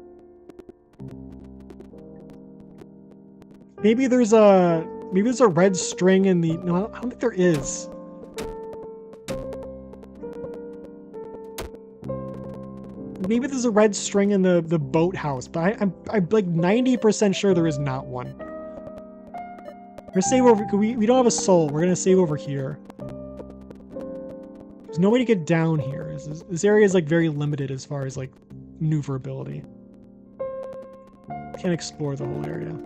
Maybe there's a Maybe there's a red string in the... No, I don't think there is. Maybe there's a red string in the boathouse, but I'm like 90% sure there is not one. We're gonna save over... We don't have a soul. We're gonna save over here. There's no way to get down here. This area is like very limited as far as like maneuverability. Can't explore the whole area.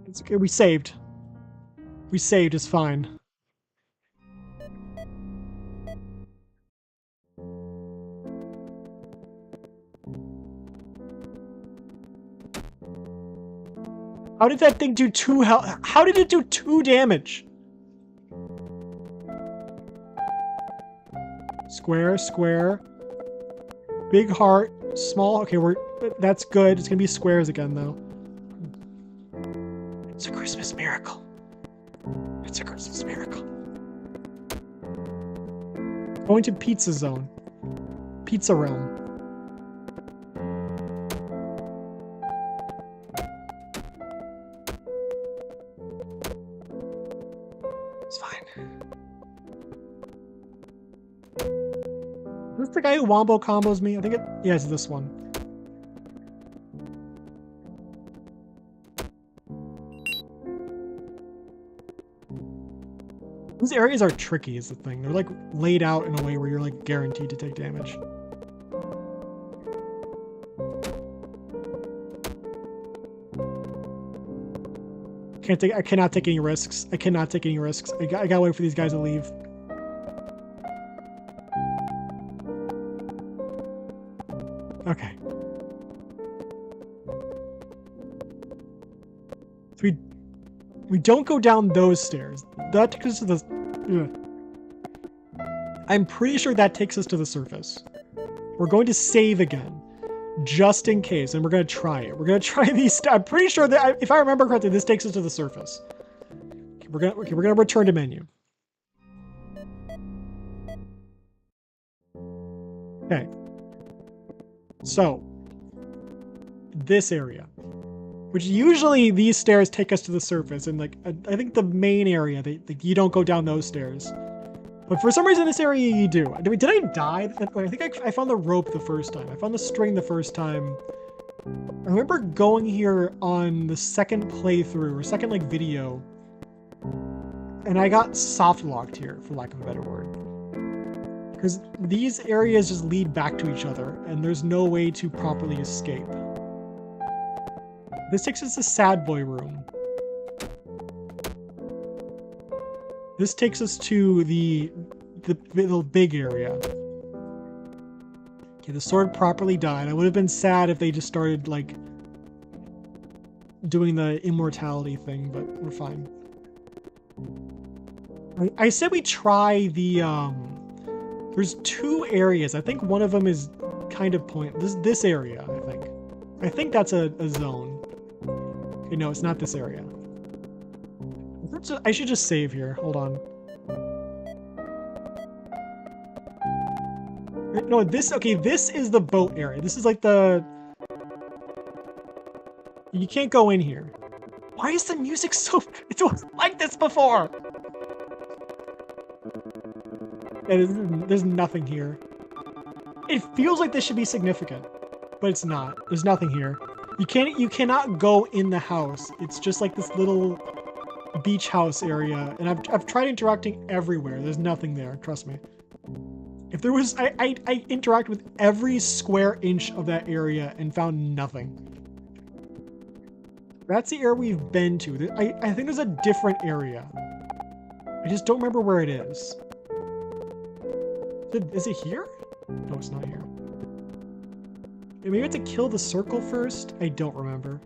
It's okay, we saved. We saved, it's fine. How did that thing do 2 health? How did it do 2 damage? Square, square. Big heart, small. Okay, that's good. It's gonna be squares again, though. It's a Christmas miracle. It's a Christmas miracle. Going to Pizza Zone. Pizza Realm. It's fine. Is this the guy who wombo combos me? I think yeah, it's this one. These areas are tricky is the thing. They're like laid out in a way where you're like guaranteed to take damage. I cannot take any risks. I cannot take any risks. I gotta wait for these guys to leave. Okay. So we don't go down those stairs. That takes us to the... I'm pretty sure that takes us to the surface. We're going to save again, just in case, and we're going to try it. We're going to try these... I'm pretty sure that, if I remember correctly, this takes us to the surface. Okay, we're going to return to menu. Okay. So, this area. Which usually these stairs take us to the surface, and like I think the main area, you don't go down those stairs. But for some reason, this area you do. Did I die? I think I found the rope the first time. I found the string the first time. I remember going here on the second playthrough, or second like video, and I got soft locked here, for lack of a better word. Because these areas just lead back to each other, and there's no way to properly escape. This takes us to Sad Boy Room. This takes us to the big area. Okay, the sword properly died. I would have been sad if they just started, like, doing the immortality thing, but we're fine. I said we try the, there's 2 areas. I think one of them is kind of this area, I think. I think that's a zone. Okay, no, it's not this area. I should just save here. Hold on. No, this is the boat area. This is like the... You can't go in here. Why is the music so... It wasn't like this before! Yeah, there's nothing here. It feels like this should be significant, but it's not. There's nothing here. You cannot go in the house. It's just like this little beach house area, and I've tried interacting everywhere. There's nothing there, trust me. If there was, I interact with every square inch of that area and found nothing. That's the area we've been to. I think there's a different area. I just don't remember where it is. Is it here? No, it's not here. Maybe we have to kill the circle first? I don't remember.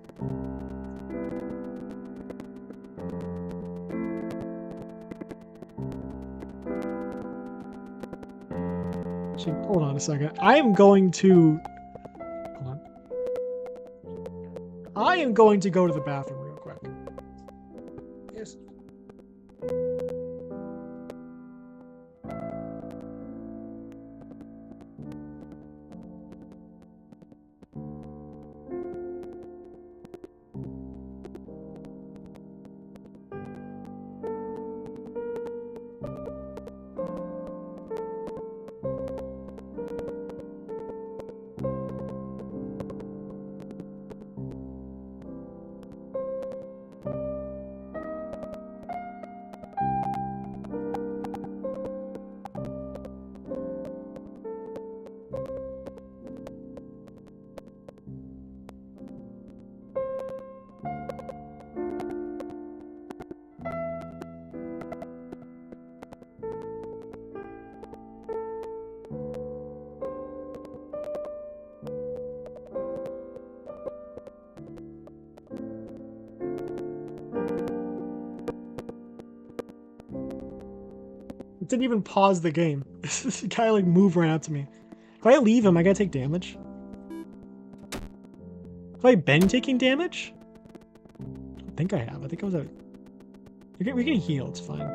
Actually, hold on a second. I am going to... Hold on. I am going to go to the bathroom real quick. Yes. It didn't even pause the game. This guy like moved right up to me. If I leave him, I gotta take damage. Have I been taking damage? I don't think I have. I think I was a... We're gonna heal, it's fine.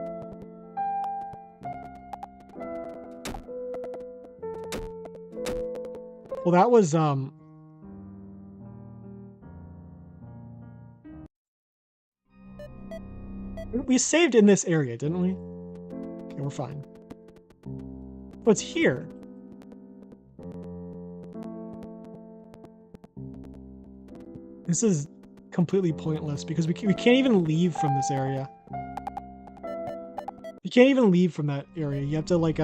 Well, that was, we saved in this area, didn't we? Okay, we're fine. Oh, it's here. This is completely pointless because we can't even leave from this area. You can't even leave from that area. You have to, like,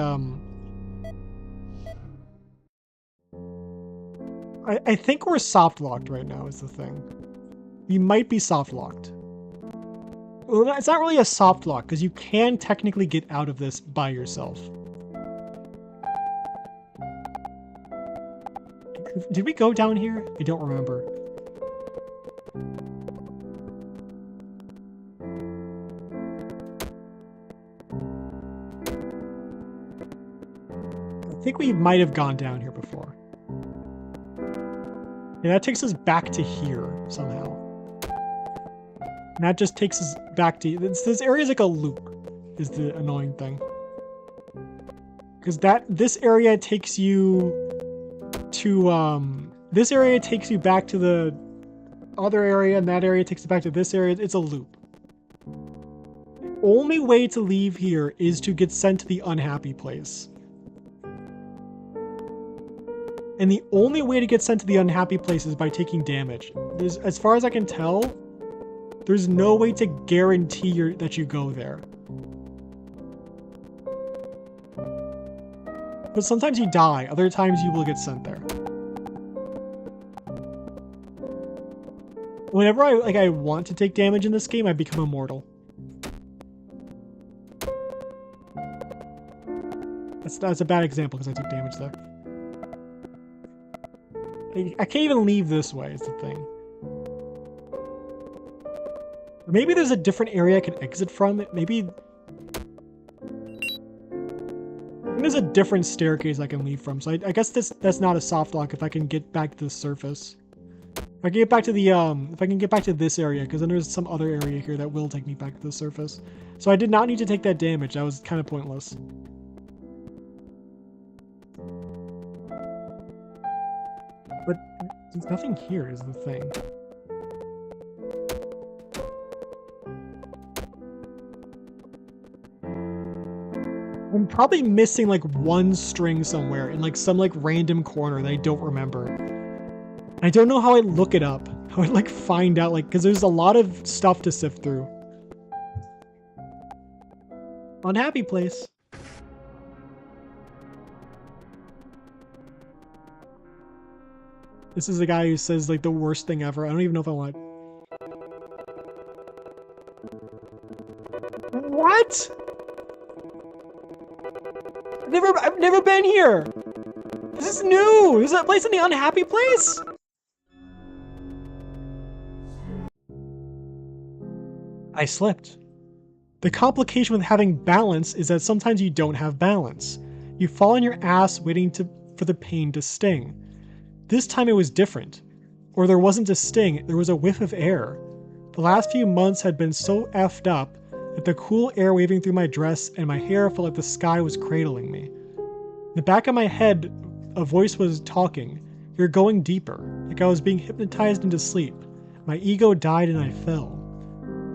I think we're soft-locked right now is the thing. We might be soft-locked. Well, it's not really a soft lock, because you can technically get out of this by yourself. Did we go down here? I don't remember. I think we might have gone down here before. Yeah, that takes us back to here somehow. And that just takes us back to... This area is like a loop, is the annoying thing. Because this area takes you to... this area takes you back to the other area, and that area takes you back to this area. It's a loop. The only way to leave here is to get sent to the unhappy place. And the only way to get sent to the unhappy place is by taking damage. As far as I can tell, there's no way to guarantee that you go there. But sometimes you die, other times you will get sent there. Whenever I want to take damage in this game, I become immortal. That's a bad example because I took damage there. I can't even leave this way, is the thing. Maybe there's a different area I can exit from. Maybe... there's a different staircase I can leave from. So I guess that's not a soft lock if I can get back to the surface. If I can get back to the, if I can get back to this area, because then there's some other area here that will take me back to the surface. So I did not need to take that damage. That was kind of pointless. But there's nothing here is the thing. I'm probably missing like one string somewhere in like some like random corner that I don't remember. I don't know how I'd look it up. How I'd like find out, like, because there's a lot of stuff to sift through. Unhappy place. This is the guy who says like the worst thing ever. I don't even know if I want. What? I've never been here. This is new. Is that place in the unhappy place? I slipped. The complication with having balance is that sometimes you don't have balance. You fall on your ass waiting for the pain to sting. This time it was different. Or there wasn't a sting, there was a whiff of air. The last few months had been so effed up that the cool air waving through my dress and my hair felt like the sky was cradling me. In the back of my head, a voice was talking. You're going deeper, like I was being hypnotized into sleep. My ego died and I fell.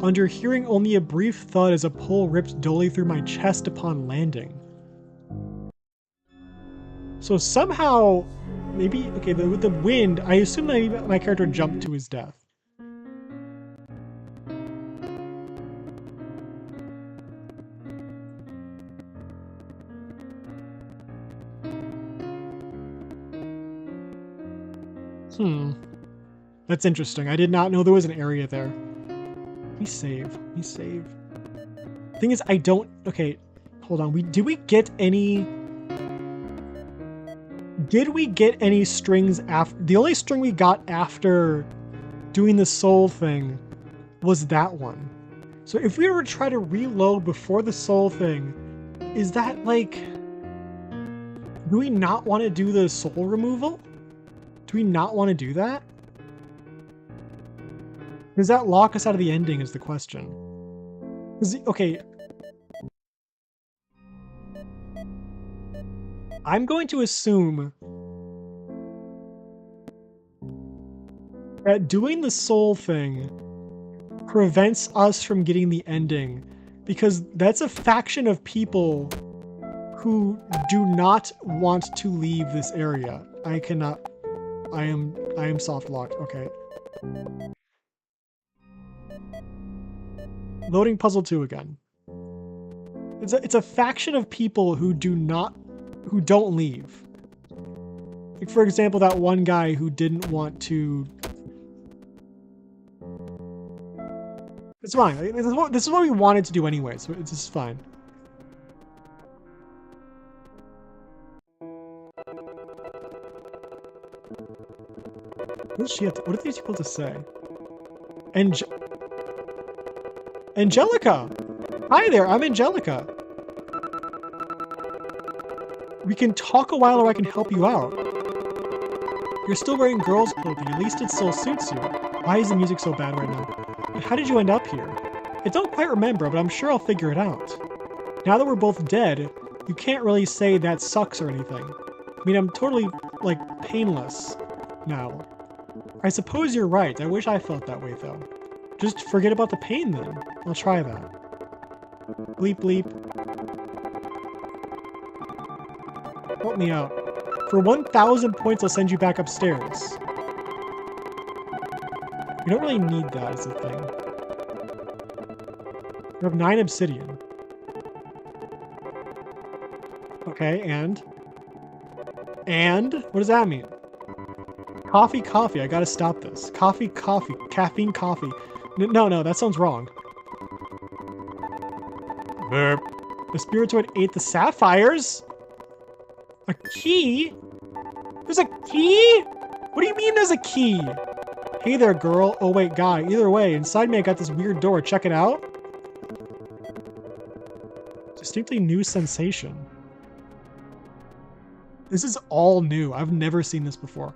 Under hearing only a brief thud as a pole ripped dully through my chest upon landing. So somehow, maybe, okay, with the wind, I assume that my character jumped to his death. That's interesting. I did not know there was an area there. Let me save. Let me save. Thing is, I don't... Okay, hold on. Did we get any strings after... The only string we got after doing the soul thing was that one. So if we were to try to reload before the soul thing, is that like... Do we not want to do the soul removal? Do we not want to do that? Does that lock us out of the ending is the question. Okay. I'm going to assume that doing the soul thing prevents us from getting the ending, because that's a faction of people who do not want to leave this area. I cannot... I am soft locked. Okay. Loading puzzle 2 again. It's a faction of people who don't leave. Like, for example, that one guy who didn't want to... It's fine. This is what we wanted to do anyway, so it's just fine. What does she have to, what are these people to say? Angelica! Hi there, I'm Angelica. We can talk a while or I can help you out. You're still wearing girls' clothing, at least it still suits you. Why is the music so bad right now? How did you end up here? I don't quite remember, but I'm sure I'll figure it out. Now that we're both dead, you can't really say that sucks or anything. I mean, I'm totally, like, painless now. I suppose you're right. I wish I felt that way, though. Just forget about the pain, then. I'll try that. Bleep, bleep. Help me out. For 1,000 points, I'll send you back upstairs. We don't really need that as a thing. We have 9 obsidian. Okay, and? And? What does that mean? Coffee, coffee. I gotta stop this. Coffee, coffee. Caffeine, coffee. No, that sounds wrong. Burp. The Spiritoid ate the sapphires? A key? There's a key? What do you mean there's a key? Hey there, girl. Oh, wait, guy. Either way, inside me I got this weird door. Check it out. Distinctly new sensation. This is all new. I've never seen this before.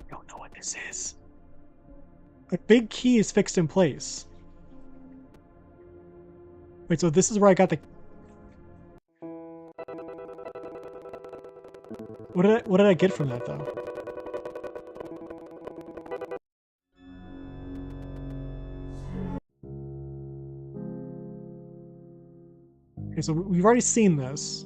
I don't know what this is. A big key is fixed in place. Wait, so this is where I got the... What did I get from that, though? Okay, so we've already seen this.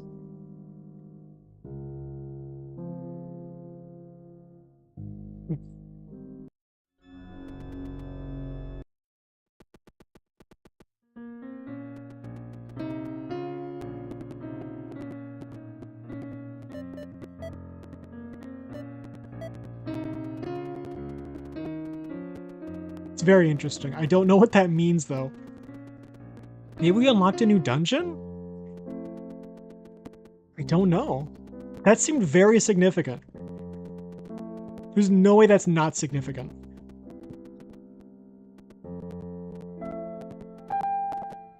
It's very interesting. I don't know what that means, though. Maybe we unlocked a new dungeon? I don't know. That seemed very significant. There's no way that's not significant.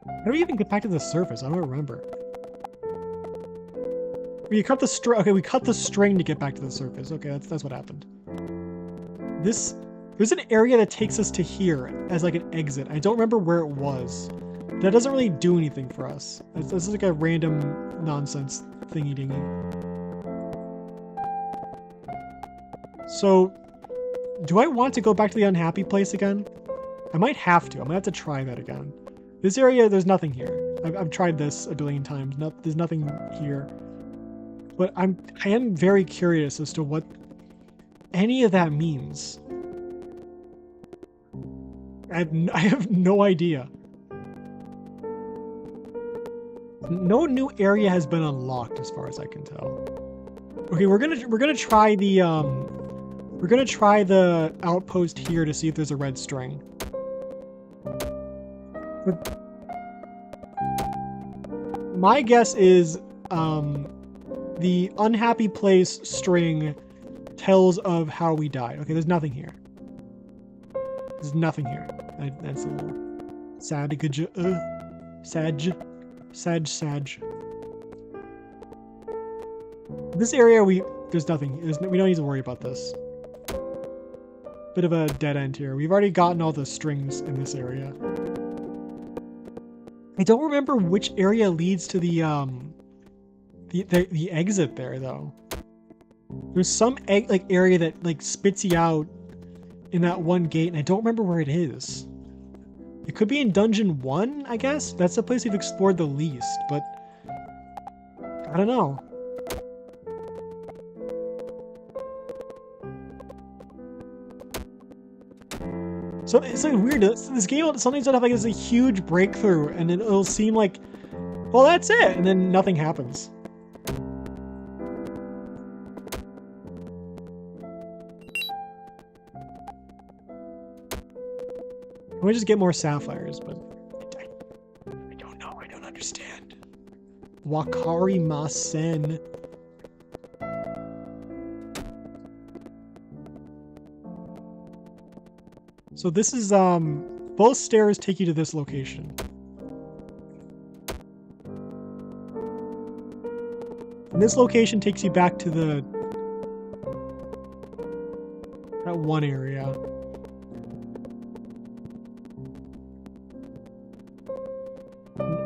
How do we even get back to the surface? I don't remember. We cut the string. Okay, we cut the string to get back to the surface. Okay, that's what happened. There's an area that takes us to here as like an exit. I don't remember where it was. That doesn't really do anything for us. This is like a random nonsense thingy dingy. So, do I want to go back to the unhappy place again? I might have to. I'm gonna have to try that again. This area, there's nothing here. I've tried this a billion times. There's nothing here. But I am very curious as to what any of that means. I have no idea. No new area has been unlocked as far as I can tell. Okay, we're gonna try the outpost here to see if there's a red string. But my guess is the unhappy place string tells of how we died. Okay, there's nothing here. There's nothing here. That's a little Sag. This area, there's nothing. We don't need to worry about this. Bit of a dead end here. We've already gotten all the strings in this area. I don't remember which area leads to the exit there, though. There's some area that spits you out in that one gate, and I don't remember where it is. It could be in Dungeon 1, I guess? That's the place we've explored the least, but I don't know. So it's like weird. This game sometimes will have like this huge breakthrough, and it'll seem like, well, that's it, and then nothing happens. We just get more sapphires, but I don't know. I don't understand. Wakari Masen. So this is, both stairs take you to this location. And this location takes you back to that one area.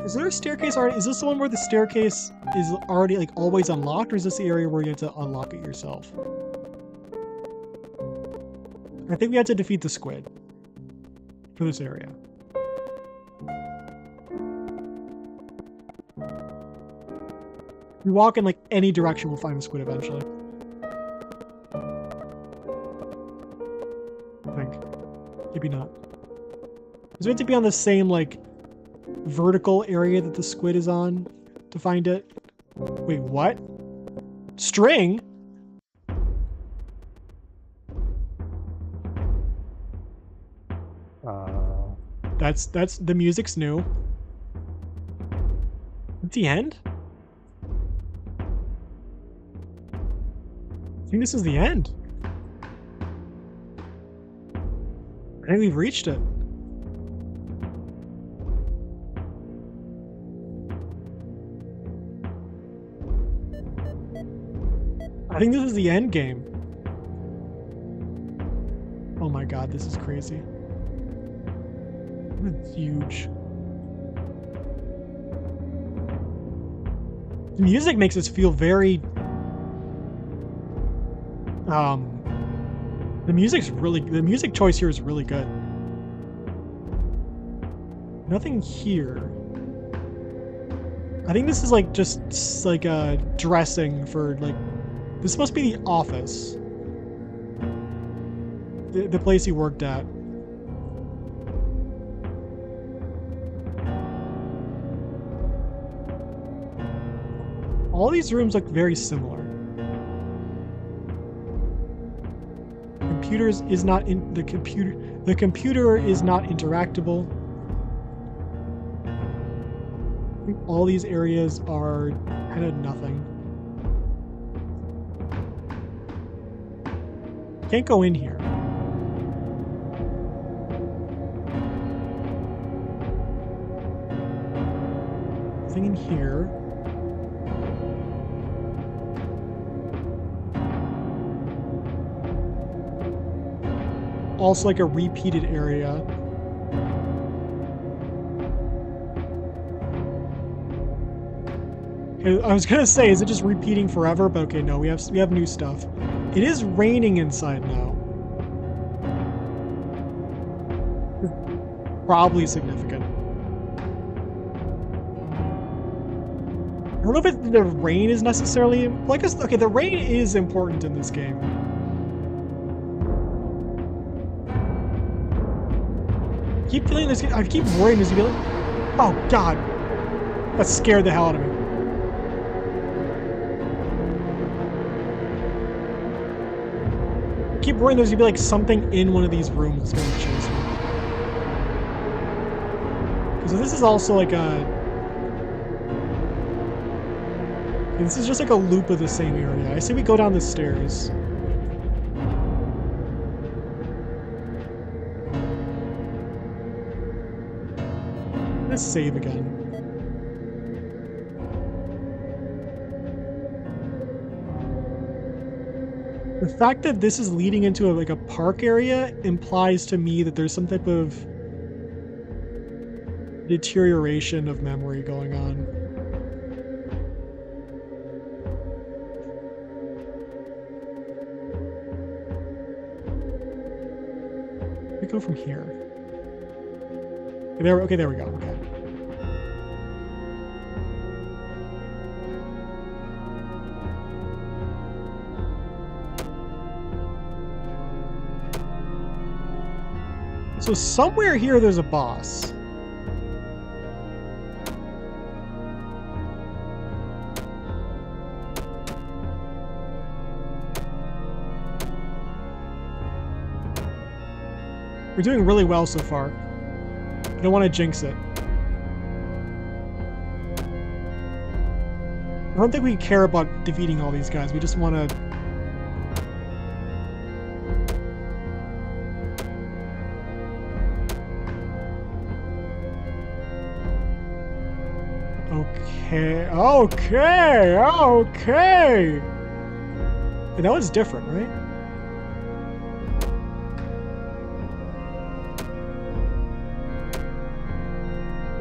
Is there a staircase already? Is this the one where the staircase is already like always unlocked, or is this the area where you have to unlock it yourself? I think we had to defeat the squid for this area. If we walk in like any direction, we'll find the squid eventually. I think. Maybe not. Because we have to be on the same like vertical area that the squid is on to find it. Wait, what? String? That's the music's new. At the end? I think this is the end. I think we've reached it. I think this is the end game. Oh my god, this is crazy. It's huge. The music makes us feel very... The music choice here is really good. Nothing here. I think this is like just like a dressing for like... This must be the office. The place he worked at. All these rooms look very similar. The computer is not interactable. I think all these areas are kind of nothing. Can't go in here. Nothing in here. Also like a repeated area. I was gonna say, is it just repeating forever? But okay, no, we have new stuff. It is raining inside now. Probably significant. I don't know if the rain is necessarily... Like, okay, the rain is important in this game. I keep feeling this... I keep worrying this... Oh, God. That scared the hell out of me. I keep worrying there's gonna be like something in one of these rooms that's gonna chase me. So this is also like a... This is just like a loop of the same area. I say we go down the stairs. Let's save again. The fact that this is leading into like a park area implies to me that there's some type of deterioration of memory going on. We go from here. Okay, there we go. Okay. So somewhere here there's a boss. We're doing really well so far. I don't want to jinx it. I don't think we care about defeating all these guys. We just want to... Okay. And that one's different, right?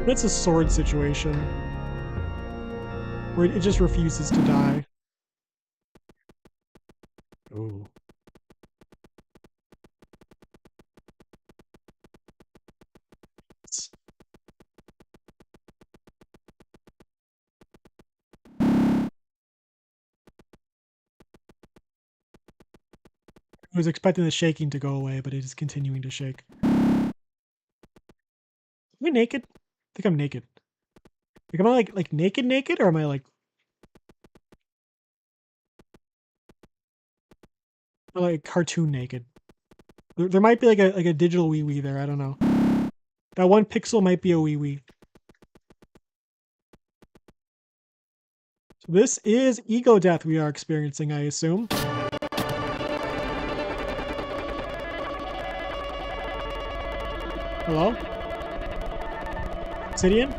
That's a sword situation where it just refuses to die. Ooh. I was expecting the shaking to go away, but it is continuing to shake. Am I naked? I think I'm naked. Like, am I like naked, or am I like... Or like cartoon naked? There might be like a digital wee wee there. I don't know. That one pixel might be a wee wee. So this is ego death we are experiencing, I assume. Hello? Obsidian?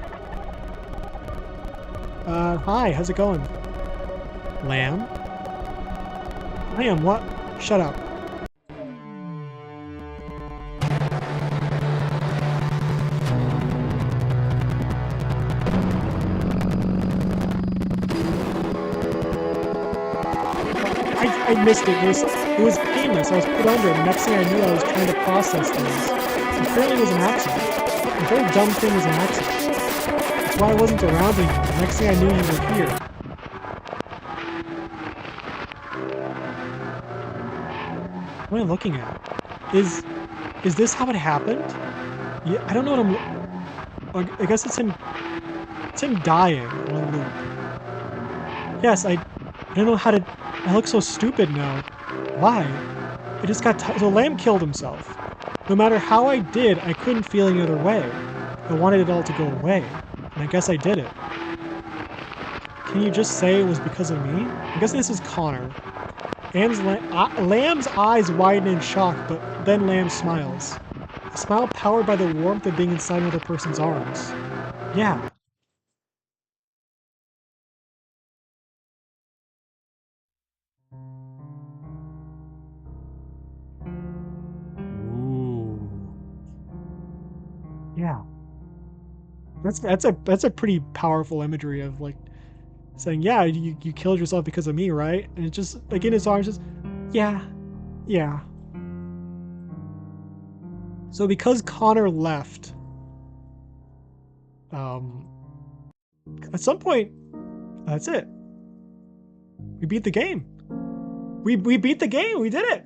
Hi, how's it going? Lamb? Lamb, what? Shut up. I missed it. It was painless. I was put under, and the next thing I knew, I was trying to process things. Apparently it was an accident. A very dumb thing was an accident. That's why I wasn't around anymore. The next thing I knew, you were here. What am I looking at? Is this how it happened? Yeah, I don't know what I'm... I guess it's him dying on a loop. Yes, I don't know how to... I look so stupid now. Why? I just got... So Lamb killed himself. No matter how I did, I couldn't feel any other way. I wanted it all to go away. And I guess I did it. Can you just say it was because of me? I'm guessing this is Connor. Lamb's eyes widen in shock, but then Lamb smiles. A smile powered by the warmth of being inside another person's arms. Yeah. Ooh. Yeah. That's a pretty powerful imagery of like saying, yeah, you killed yourself because of me, right? And it's just like in his arms, just yeah. So because Connor left, at some point, that's it. We beat the game. We beat the game. We did it.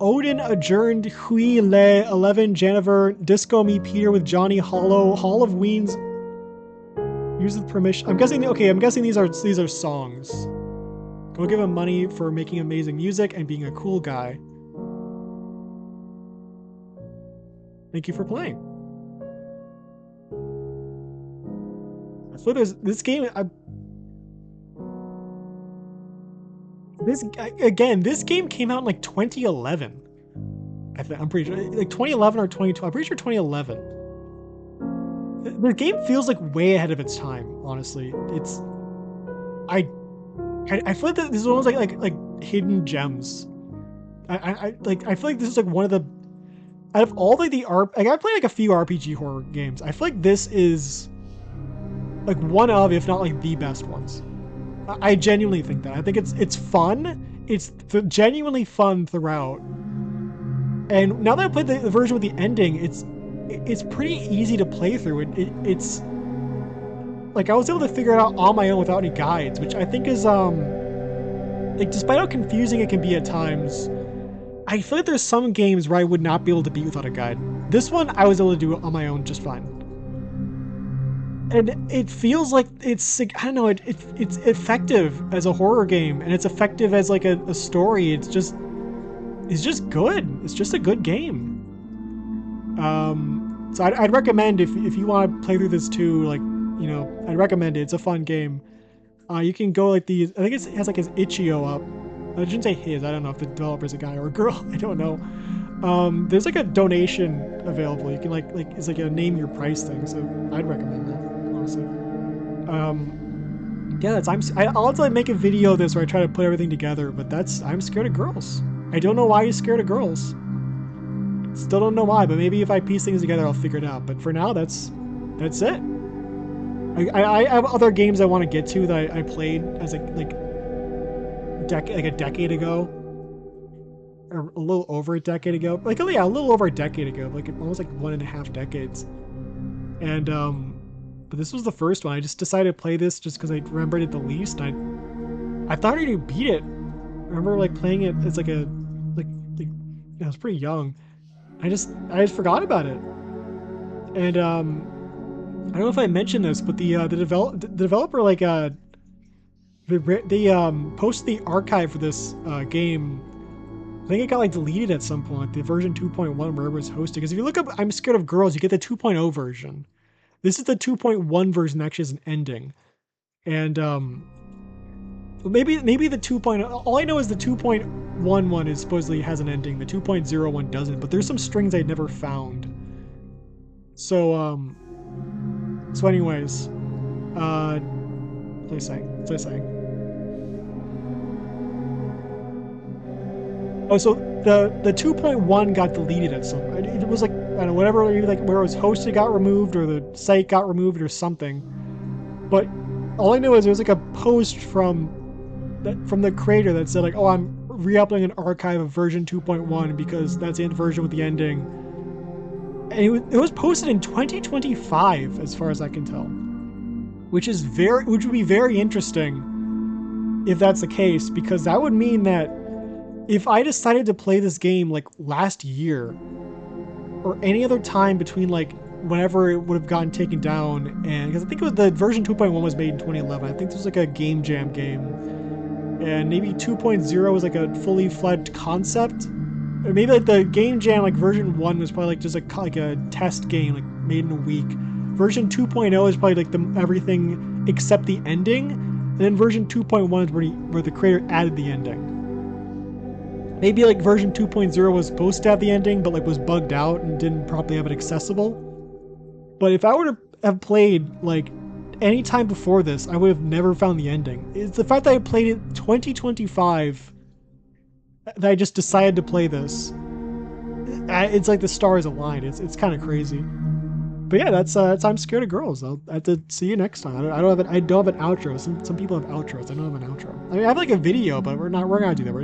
Odin adjourned Hui Le 11 Janiver Disco Me Peter with Johnny Hollow Hall of Weens. Use with permission. I'm guessing these are songs. Go give him money for making amazing music and being a cool guy. Thank you for playing. So this game. This game came out in like 2011. I'm pretty sure, like 2011 or 2012. I'm pretty sure 2011. The game feels like way ahead of its time. Honestly, I I feel like this is almost like hidden gems. I feel like this is like one of the out of all like like I played like a few RPG horror games. I feel like this is like one of, if not like the best ones. I genuinely think that. I think it's fun. It's genuinely fun throughout. And now that I played the version with the ending, it's pretty easy to play through. It's like I was able to figure it out on my own without any guides, which I think is like despite how confusing it can be at times, I feel like there's some games where I would not be able to beat without a guide. This one I was able to do it on my own just fine. And it feels like it's, I don't know, it's effective as a horror game, and it's effective as like a story. It's just good. It's just a good game. So I'd recommend if you want to play through this too, like, you know, I'd recommend it. It's a fun game. You can go like I think it has like his itch.io up. I shouldn't say his. I don't know if the developer's a guy or a girl. I don't know. There's like a donation available. You can like it's like a name your price thing. So I'd recommend that, honestly. Yeah, I'll have to like make a video of this where I try to put everything together, but I'm scared of girls. I don't know why he's scared of girls. Still don't know why, but maybe if I piece things together, I'll figure it out. But for now, that's it. I have other games I want to get to that I played as a decade ago, or a little over a decade ago. Like, oh yeah, a little over a decade ago, like almost like 1.5 decades. And but this was the first one. I just decided to play this just because I remembered it the least. I thought I already beat it. I remember like playing it as like I was pretty young. I just forgot about it. And I don't know if I mentioned this, but the developer like they posted the archive for this game. I think it got like deleted at some point, the version 2.1 where it was hosted. Because if you look up I'm Scared of Girls, you get the 2.0 version. This is the 2.1 version that actually has an ending. And maybe the 2.0, all I know is the 2.1 one is supposedly has an ending. The 2.0 one doesn't, but there's some strings I'd never found. So anyways, what was I saying? Oh, so the 2.1 got deleted at some point. It was like, I don't know, whatever, like where it was hosted got removed or the site got removed or something. But all I know is there was like a post from the creator that said like, oh, I'm re-uploading an archive of version 2.1 because that's the version with the ending. And it was posted in 2025, as far as I can tell, which would be very interesting if that's the case, because that would mean that if I decided to play this game like last year or any other time between like whenever it would have gotten taken down, and because I think the version 2.1 was made in 2011. I think this was like a game jam game, and maybe 2.0 was like a fully fledged concept. Or maybe like the game jam, like version 1 was probably like just like a test game, like made in a week. Version 2.0 is probably like everything except the ending, and then version 2.1 is where the creator added the ending. Maybe like version 2.0 was supposed to have the ending, but like was bugged out and didn't properly have it accessible. But if I were to have played like any time before this, I would have never found the ending. It's the fact that I played it 2025 that I just decided to play this. It's like the stars aligned. It's kind of crazy. But yeah, that's I'm Scared of Girls. I'll have to see you next time. I don't have an outro. Some people have outros. I don't have an outro. I mean, I have like a video, but we're not gonna do that.